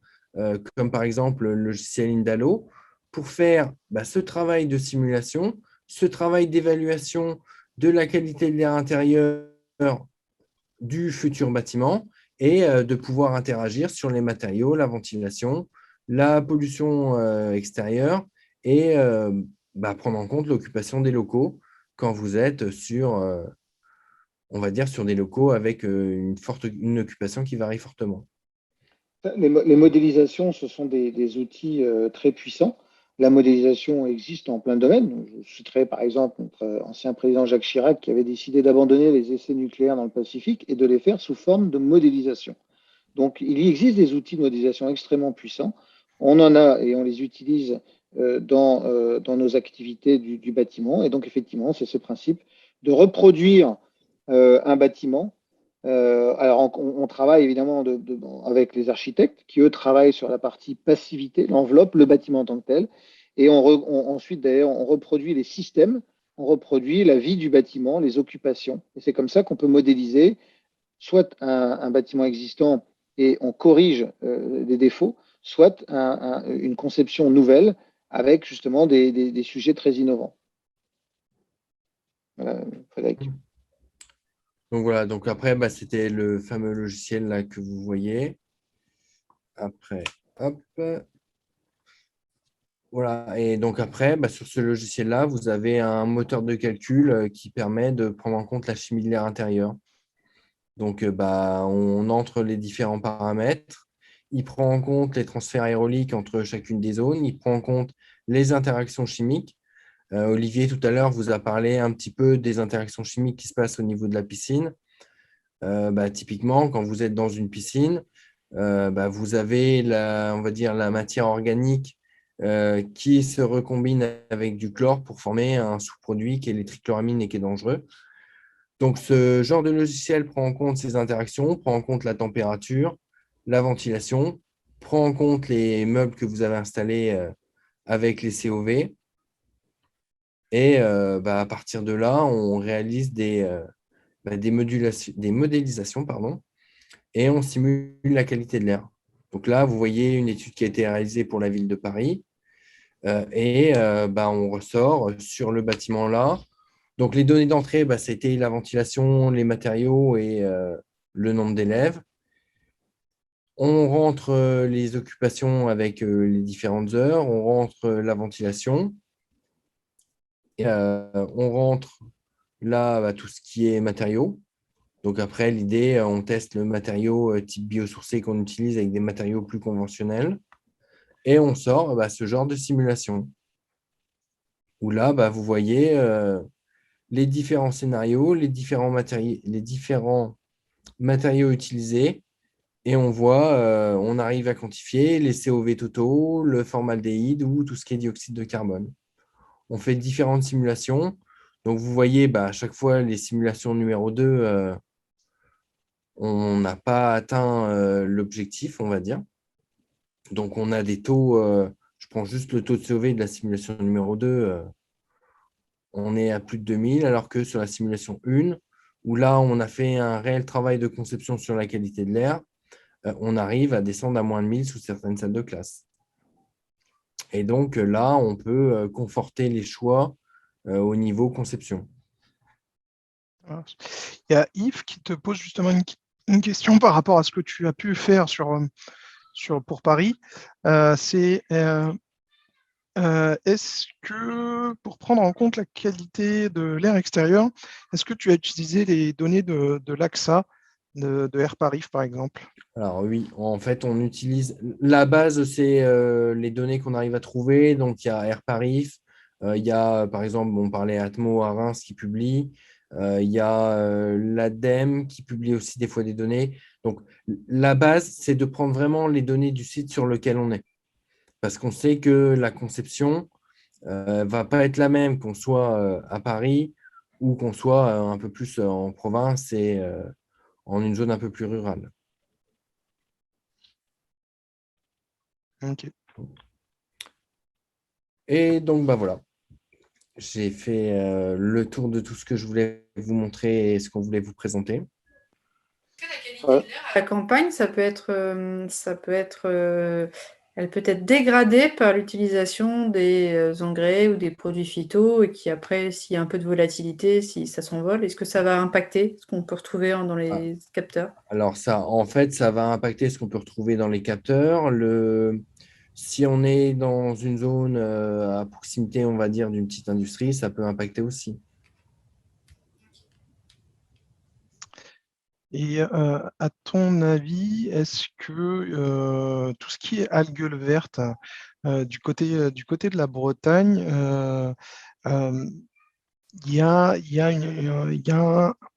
comme par exemple le logiciel Indalo, pour faire ce travail de simulation, ce travail d'évaluation de la qualité de l'air intérieur du futur bâtiment et de pouvoir interagir sur les matériaux, la ventilation, la pollution extérieure et prendre en compte l'occupation des locaux quand vous êtes sur, on va dire, sur des locaux avec une occupation qui varie fortement. Les modélisations, ce sont des outils très puissants. La modélisation existe en plein de domaines. Je citerai par exemple notre ancien président Jacques Chirac qui avait décidé d'abandonner les essais nucléaires dans le Pacifique et de les faire sous forme de modélisation. Donc, il existe des outils de modélisation extrêmement puissants. On en a et on les utilise dans nos activités du bâtiment. Et donc, effectivement, c'est ce principe de reproduire un bâtiment Alors, on travaille évidemment avec les architectes qui, eux, travaillent sur la partie passivité, l'enveloppe, le bâtiment en tant que tel. Et ensuite, d'ailleurs, on reproduit les systèmes, on reproduit la vie du bâtiment, les occupations. Et c'est comme ça qu'on peut modéliser soit un bâtiment existant et on corrige des défauts, soit une conception nouvelle avec justement des sujets très innovants. Frédéric. Donc voilà, donc après, c'était le fameux logiciel là que vous voyez. Après, hop. Voilà, et donc après, sur ce logiciel-là, vous avez un moteur de calcul qui permet de prendre en compte la chimie de l'air intérieur. Donc, on entre les différents paramètres. Il prend en compte les transferts aéroliques entre chacune des zones. Il prend en compte les interactions chimiques. Olivier, tout à l'heure, vous a parlé un petit peu des interactions chimiques qui se passent au niveau de la piscine. Typiquement, quand vous êtes dans une piscine, vous avez on va dire, la matière organique qui se recombine avec du chlore pour former un sous-produit qui est les trichloramine et qui est dangereux. Donc, ce genre de logiciel prend en compte ces interactions, prend en compte la température, la ventilation, prend en compte les meubles que vous avez installés avec les COV. Et à partir de là, on réalise des modélisations, pardon, et on simule la qualité de l'air. Donc là, vous voyez une étude qui a été réalisée pour la ville de Paris. On ressort sur le bâtiment là. Donc, les données d'entrée, c'était la ventilation, les matériaux et le nombre d'élèves. On rentre les occupations avec les différentes heures. On rentre la ventilation. Et, on rentre là tout ce qui est matériaux. Donc, après, l'idée, on teste le matériau type biosourcé qu'on utilise avec des matériaux plus conventionnels. Et on sort ce genre de simulation. Où là, vous voyez les différents scénarios, les différents matériaux utilisés, et on arrive à quantifier les COV totaux, le formaldéhyde ou tout ce qui est dioxyde de carbone. On fait différentes simulations. Donc, vous voyez, à chaque fois, les simulations numéro 2, on n'a pas atteint l'objectif, on va dire. Donc, on a des taux, je prends juste le taux de COV de la simulation numéro 2, on est à plus de 2000, alors que sur la simulation 1, où là, on a fait un réel travail de conception sur la qualité de l'air, on arrive à descendre à moins de 1000 sous certaines salles de classe. Et donc là, on peut conforter les choix au niveau conception. Il y a Yves qui te pose justement une question par rapport à ce que tu as pu faire pour Paris. Est-ce que, pour prendre en compte la qualité de l'air extérieur, est-ce que tu as utilisé les données de l'AXA, de AirParif, par exemple? Alors oui, en fait, on utilise… La base, c'est les données qu'on arrive à trouver. Donc, il y a AirParif, il y a, par exemple, on parlait Atmo à Reims qui publie, il y a l'ADEME qui publie aussi des fois des données. Donc, la base, c'est de prendre vraiment les données du site sur lequel on est. Parce qu'on sait que la conception ne va pas être la même qu'on soit à Paris ou qu'on soit un peu plus en province et en une zone un peu plus rurale. Ok. Et donc, voilà. J'ai fait le tour de tout ce que je voulais vous montrer et ce qu'on voulait vous présenter. La qualité de l'air à la campagne, elle peut être dégradée par l'utilisation des engrais ou des produits phyto et qui après, s'il y a un peu de volatilité, si ça s'envole, est-ce que ça va impacter ce qu'on peut retrouver dans les capteurs? Alors ça, en fait, ça va impacter ce qu'on peut retrouver dans les capteurs. Si on est dans une zone à proximité, on va dire, d'une petite industrie, ça peut impacter aussi. Et à ton avis, est-ce que tout ce qui est algues vertes du côté de la Bretagne, il y a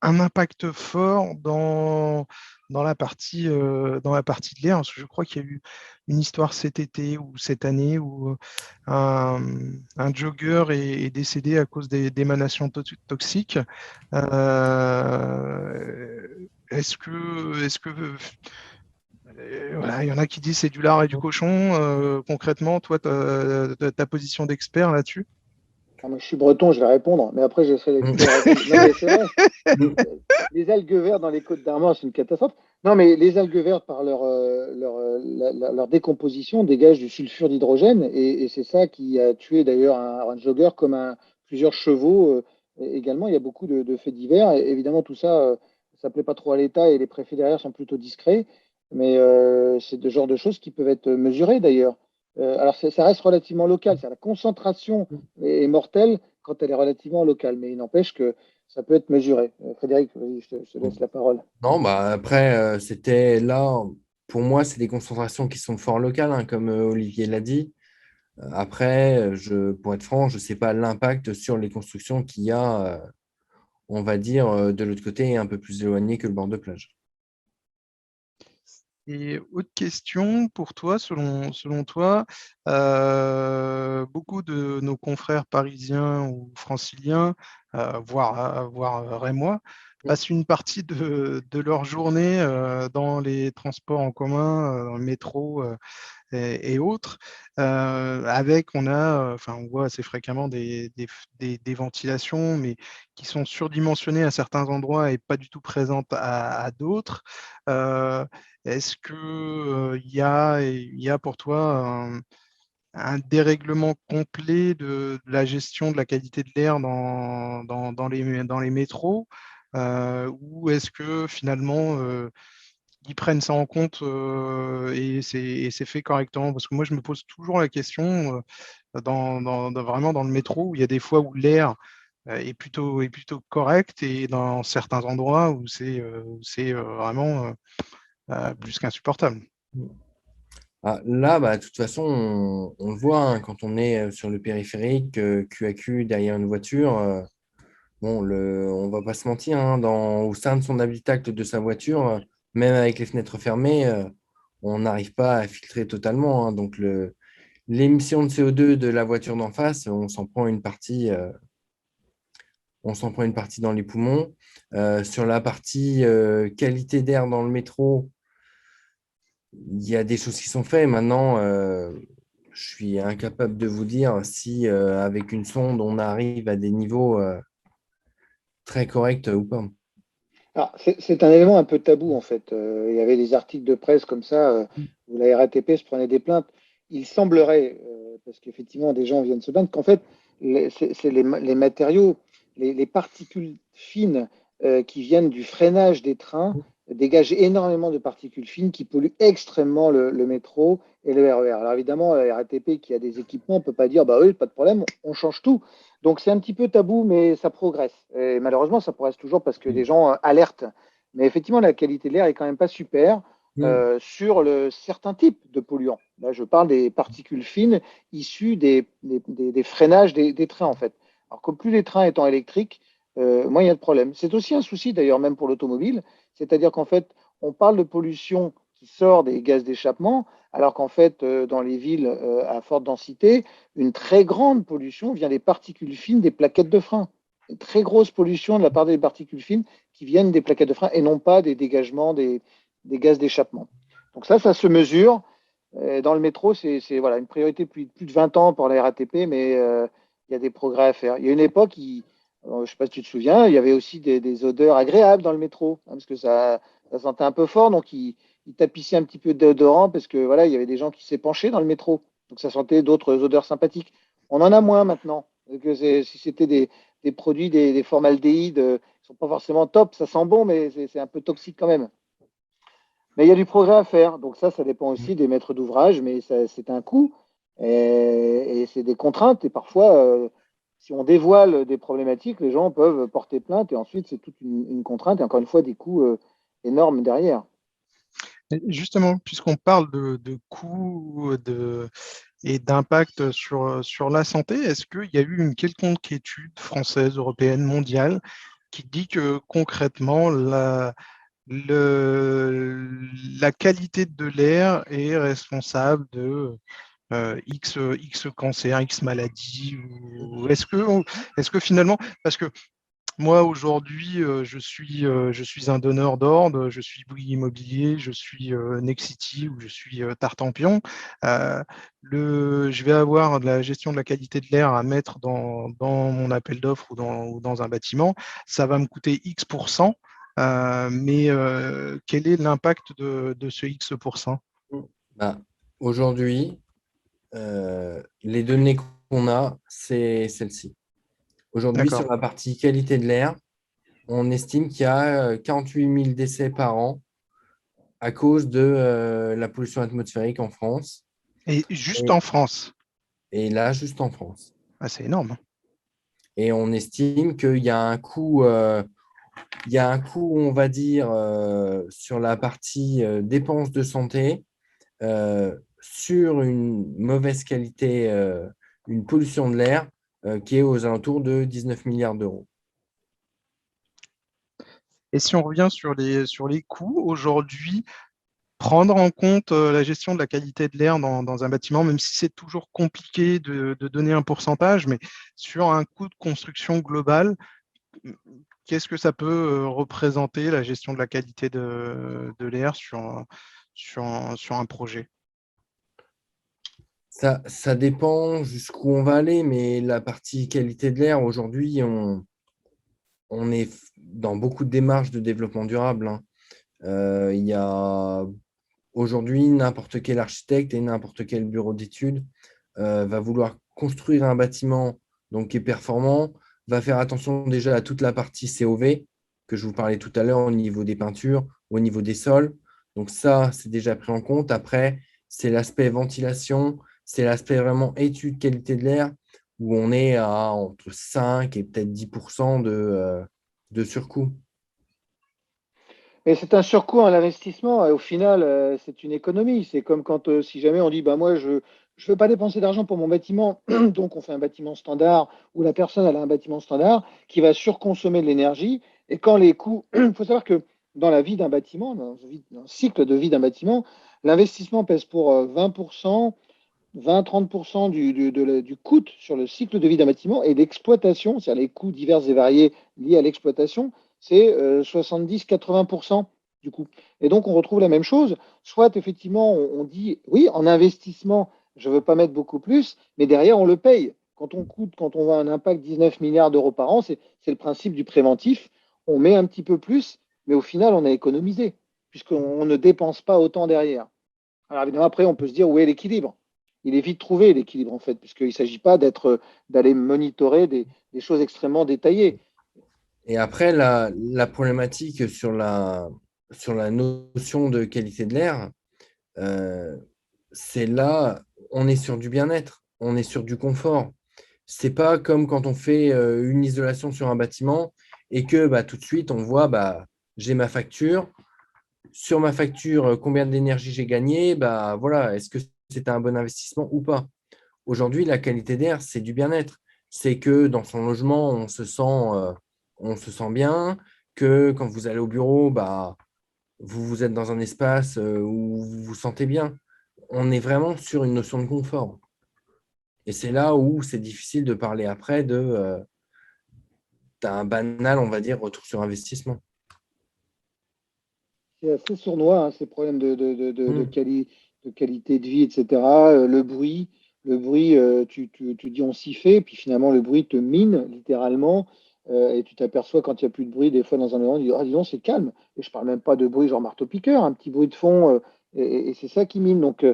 un impact fort dans la partie de l'air, parce que je crois qu'il y a eu une histoire cet été ou cette année où un jogger est décédé à cause d'émanations toxiques. est-ce que voilà, il y en a qui disent c'est du lard et du cochon. Concrètement, toi, ta position d'expert là-dessus? Ah, moi, je suis breton, je vais répondre, mais après, je serai Mm. l'expert à répondre. Non, mais c'est vrai. Mm. Les algues vertes dans les côtes d'Armor, c'est une catastrophe. Non, mais les algues vertes, par leur décomposition, dégagent du sulfure d'hydrogène. Et c'est ça qui a tué d'ailleurs un jogger comme plusieurs chevaux. Également, il y a beaucoup de faits divers. Et évidemment, tout ça, ça ne plaît pas trop à l'État et les préfets derrière sont plutôt discrets. Mais c'est ce genre de choses qui peuvent être mesurées d'ailleurs. Alors, ça reste relativement local. La concentration est mortelle quand elle est relativement locale. Mais il n'empêche que ça peut être mesuré. Frédéric, vas-y, je te laisse la parole. Non, bah après, c'était là, pour moi, c'est des concentrations qui sont fort locales, hein, comme Olivier l'a dit. Après, pour être franc, je ne sais pas l'impact sur les constructions qu'il y a, on va dire, de l'autre côté, un peu plus éloigné que le bord de plage. Et autre question pour toi, selon toi, beaucoup de nos confrères parisiens ou franciliens, voire rémois, passent une partie de leur journée dans les transports en commun, dans le métro et autres, enfin, on voit assez fréquemment des ventilations, mais qui sont surdimensionnées à certains endroits et pas du tout présentes à d'autres. Euh, Est-ce que il y a pour toi un dérèglement complet de la gestion de la qualité de l'air dans les métros, ou est-ce que finalement ils prennent ça en compte et c'est fait correctement? Parce que moi, je me pose toujours la question vraiment dans le métro, où il y a des fois où l'air est plutôt correct et dans certains endroits où c'est vraiment plus qu'insupportable. Ah, là, bah, de toute façon, on le voit hein, quand on est sur le périphérique, cul à cul derrière une voiture. Bon, on va pas se mentir, hein, au sein de son habitacle de sa voiture, même avec les fenêtres fermées, on n'arrive pas à filtrer totalement, hein. Donc, l'émission de CO2 de la voiture d'en face, on s'en prend une partie dans les poumons. Sur la partie qualité d'air dans le métro, il y a des choses qui sont faites. Maintenant, je suis incapable de vous dire si, avec une sonde, on arrive à des niveaux très corrects ou pas. Alors, c'est un élément un peu tabou, en fait. Il y avait des articles de presse comme ça où la RATP se prenait des plaintes. Il semblerait, parce qu'effectivement, des gens viennent se plaindre, qu'en fait, c'est les matériaux, les particules fines qui viennent du freinage des trains dégagent énormément de particules fines qui polluent extrêmement le métro et le RER. Alors évidemment, la RATP qui a des équipements ne peut pas dire, bah oui, pas de problème, on change tout. Donc c'est un petit peu tabou, mais ça progresse. Et malheureusement, ça progresse toujours parce que les gens alertent. Mais effectivement, la qualité de l'air est quand même pas super sur certains types de polluants. Là, je parle des particules fines issues des freinages des trains, en fait. Alors que plus les trains étant électriques, moins il y a de problèmes. C'est aussi un souci, d'ailleurs, même pour l'automobile. C'est-à-dire qu'en fait, on parle de pollution qui sort des gaz d'échappement, alors qu'en fait, dans les villes à forte densité, une très grande pollution vient des particules fines des plaquettes de frein. Une très grosse pollution de la part des particules fines qui viennent des plaquettes de frein et non pas des dégagements des gaz d'échappement. Donc ça se mesure. Dans le métro, c'est voilà, une priorité depuis plus de 20 ans pour la RATP, mais il y a des progrès à faire. Il y a une époque, je ne sais pas si tu te souviens, il y avait aussi des odeurs agréables dans le métro, hein, parce que ça sentait un peu fort, donc il tapissait un petit peu déodorant, parce que voilà, il y avait des gens qui s'épanchaient dans le métro. Donc ça sentait d'autres odeurs sympathiques. On en a moins maintenant. Si c'était des produits, des formaldéhydes, ils ne sont pas forcément top, ça sent bon, mais c'est un peu toxique quand même. Mais il y a du progrès à faire. Donc ça dépend aussi des maîtres d'ouvrage, mais c'est un coût et c'est des contraintes. Et parfois, si on dévoile des problématiques, les gens peuvent porter plainte et ensuite c'est toute une contrainte et encore une fois des coûts énormes derrière. Et justement, puisqu'on parle de coûts et d'impact sur la santé, est-ce qu'il y a eu une quelconque étude française, européenne, mondiale qui dit que concrètement, la qualité de l'air est responsable de X cancer, X maladie, ou est-ce que finalement, parce que Moi, aujourd'hui, je suis un donneur d'ordre, je suis Bouygues Immobilier, je suis Nexity ou je suis Tartampion. Euh, je vais avoir de la gestion de la qualité de l'air à mettre dans mon appel d'offres ou dans un bâtiment. Ça va me coûter X%, mais quel est l'impact de ce X%? Bah, aujourd'hui, les données qu'on a, c'est celle-ci. Aujourd'hui, D'accord. sur la partie qualité de l'air, on estime qu'il y a 48 000 décès par an à cause de la pollution atmosphérique en France. Et juste Et, en France. et là, juste en France. Ah, c'est énorme. Et on estime qu'il y a un coût, on va dire, sur la partie dépenses de santé, sur une mauvaise qualité, une pollution de l'air, qui est aux alentours de 19 milliards d'euros. Et si on revient sur les coûts, aujourd'hui, prendre en compte la gestion de la qualité de l'air dans un bâtiment, même si c'est toujours compliqué de donner un pourcentage, mais sur un coût de construction global, qu'est-ce que ça peut représenter la gestion de la qualité de l'air sur un projet? Ça dépend jusqu'où on va aller, mais la partie qualité de l'air, aujourd'hui, on est dans beaucoup de démarches de développement durable, hein. Il y a aujourd'hui n'importe quel architecte et n'importe quel bureau d'études va vouloir construire un bâtiment donc, qui est performant, va faire attention déjà à toute la partie COV que je vous parlais tout à l'heure au niveau des peintures, au niveau des sols. Donc ça, c'est déjà pris en compte. Après, c'est l'aspect ventilation, c'est l'aspect vraiment étude qualité de l'air où on est à entre 5 et peut-être 10% de surcoût. Mais c'est un surcoût à l'investissement. Et au final, c'est une économie. C'est comme quand, si jamais on dit, bah, moi, je ne veux pas dépenser d'argent pour mon bâtiment, donc on fait un bâtiment standard, ou la personne elle a un bâtiment standard qui va surconsommer de l'énergie. Et quand les coûts, il faut savoir que dans la vie d'un bâtiment, dans le cycle de vie d'un bâtiment, l'investissement pèse pour 20%, 20-30% du coût sur le cycle de vie d'un bâtiment et d'exploitation, c'est-à-dire les coûts divers et variés liés à l'exploitation, c'est 70-80% du coût. Et donc, on retrouve la même chose. Soit, effectivement, on dit, oui, en investissement, je ne veux pas mettre beaucoup plus, mais derrière, on le paye. Quand on voit un impact 19 milliards d'euros par an, c'est le principe du préventif. On met un petit peu plus, mais au final, on a économisé, puisqu'on ne dépense pas autant derrière. Alors évidemment, après, on peut se dire où est l'équilibre. Il est vite trouvé, l'équilibre, en fait, puisqu'il ne s'agit pas d'aller monitorer des choses extrêmement détaillées. Et après, la problématique sur la notion de qualité de l'air, euh, c'est là, on est sur du bien-être, on est sur du confort. C'est pas comme quand on fait une isolation sur un bâtiment et que bah, tout de suite, on voit, bah, j'ai ma facture. Sur ma facture, combien d'énergie j'ai gagné, bah, voilà, est-ce que c'était un bon investissement ou pas? Aujourd'hui, la qualité d'air, c'est du bien-être. C'est que dans son logement, on se sent bien, que quand vous allez au bureau, bah, vous êtes dans un espace où vous vous sentez bien. On est vraiment sur une notion de confort. Et c'est là où c'est difficile de parler après d'un banal, on va dire, retour sur investissement. C'est assez sournois, hein, ces problèmes Mm. de qualité de vie, etc. Le bruit, tu dis on s'y fait, puis finalement le bruit te mine littéralement, et tu t'aperçois quand il n'y a plus de bruit, des fois dans un endroit, tu dis, ah, dis donc, c'est calme. Et je parle même pas de bruit genre marteau-piqueur, un petit bruit de fond, et c'est ça qui mine. Donc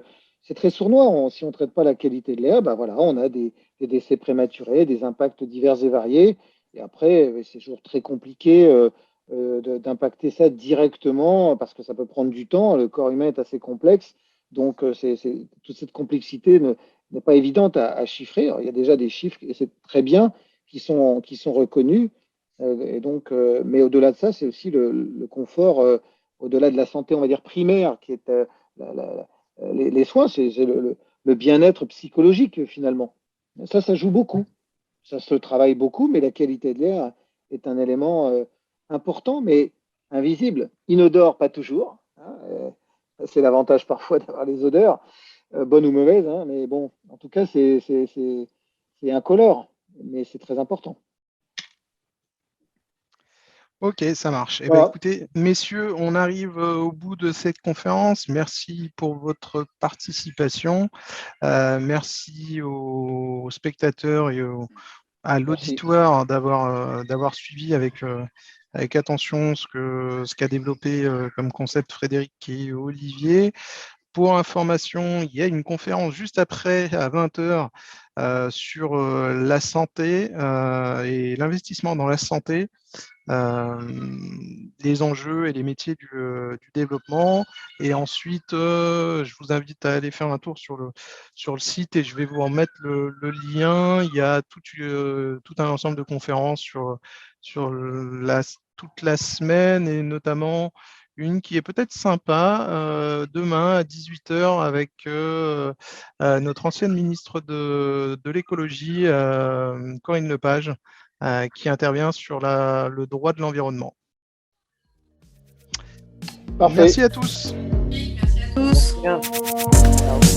c'est très sournois. Si on ne traite pas la qualité de l'air, bah voilà, on a des décès prématurés, des impacts divers et variés. Et après, c'est toujours très compliqué. D'impacter ça directement parce que ça peut prendre du temps. Le corps humain est assez complexe, donc toute cette complexité n'est pas évidente à chiffrer. Alors, il y a déjà des chiffres, et c'est très bien, qui sont reconnus. Et donc, mais au-delà de ça, c'est aussi le confort, au-delà de la santé, on va dire primaire, qui est les soins, c'est le bien-être psychologique finalement. Ça joue beaucoup. Ça se travaille beaucoup, mais la qualité de l'air est un élément important, mais invisible. Inodore, pas toujours, hein, c'est l'avantage parfois d'avoir les odeurs, bonnes ou mauvaises, hein, mais bon, en tout cas, c'est incolore, mais c'est très important. Ok, ça marche. Eh ben, Voilà. écoutez, messieurs, on arrive au bout de cette conférence. Merci pour votre participation. Merci aux spectateurs et à Merci. l'auditoire d'avoir suivi avec attention ce qu'a développé comme concept Frédéric et Olivier. Pour information, il y a une conférence juste après, à 20h, sur la santé et l'investissement dans la santé, les enjeux et les métiers du développement. Et ensuite, je vous invite à aller faire un tour sur le site et je vais vous remettre le lien. Il y a tout un ensemble de conférences sur toute la semaine et notamment une qui est peut-être sympa demain à 18h avec notre ancienne ministre de l'écologie, Corinne Lepage, qui intervient sur le droit de l'environnement. Parfait. Merci à tous. Merci à tous. Bien. Ciao.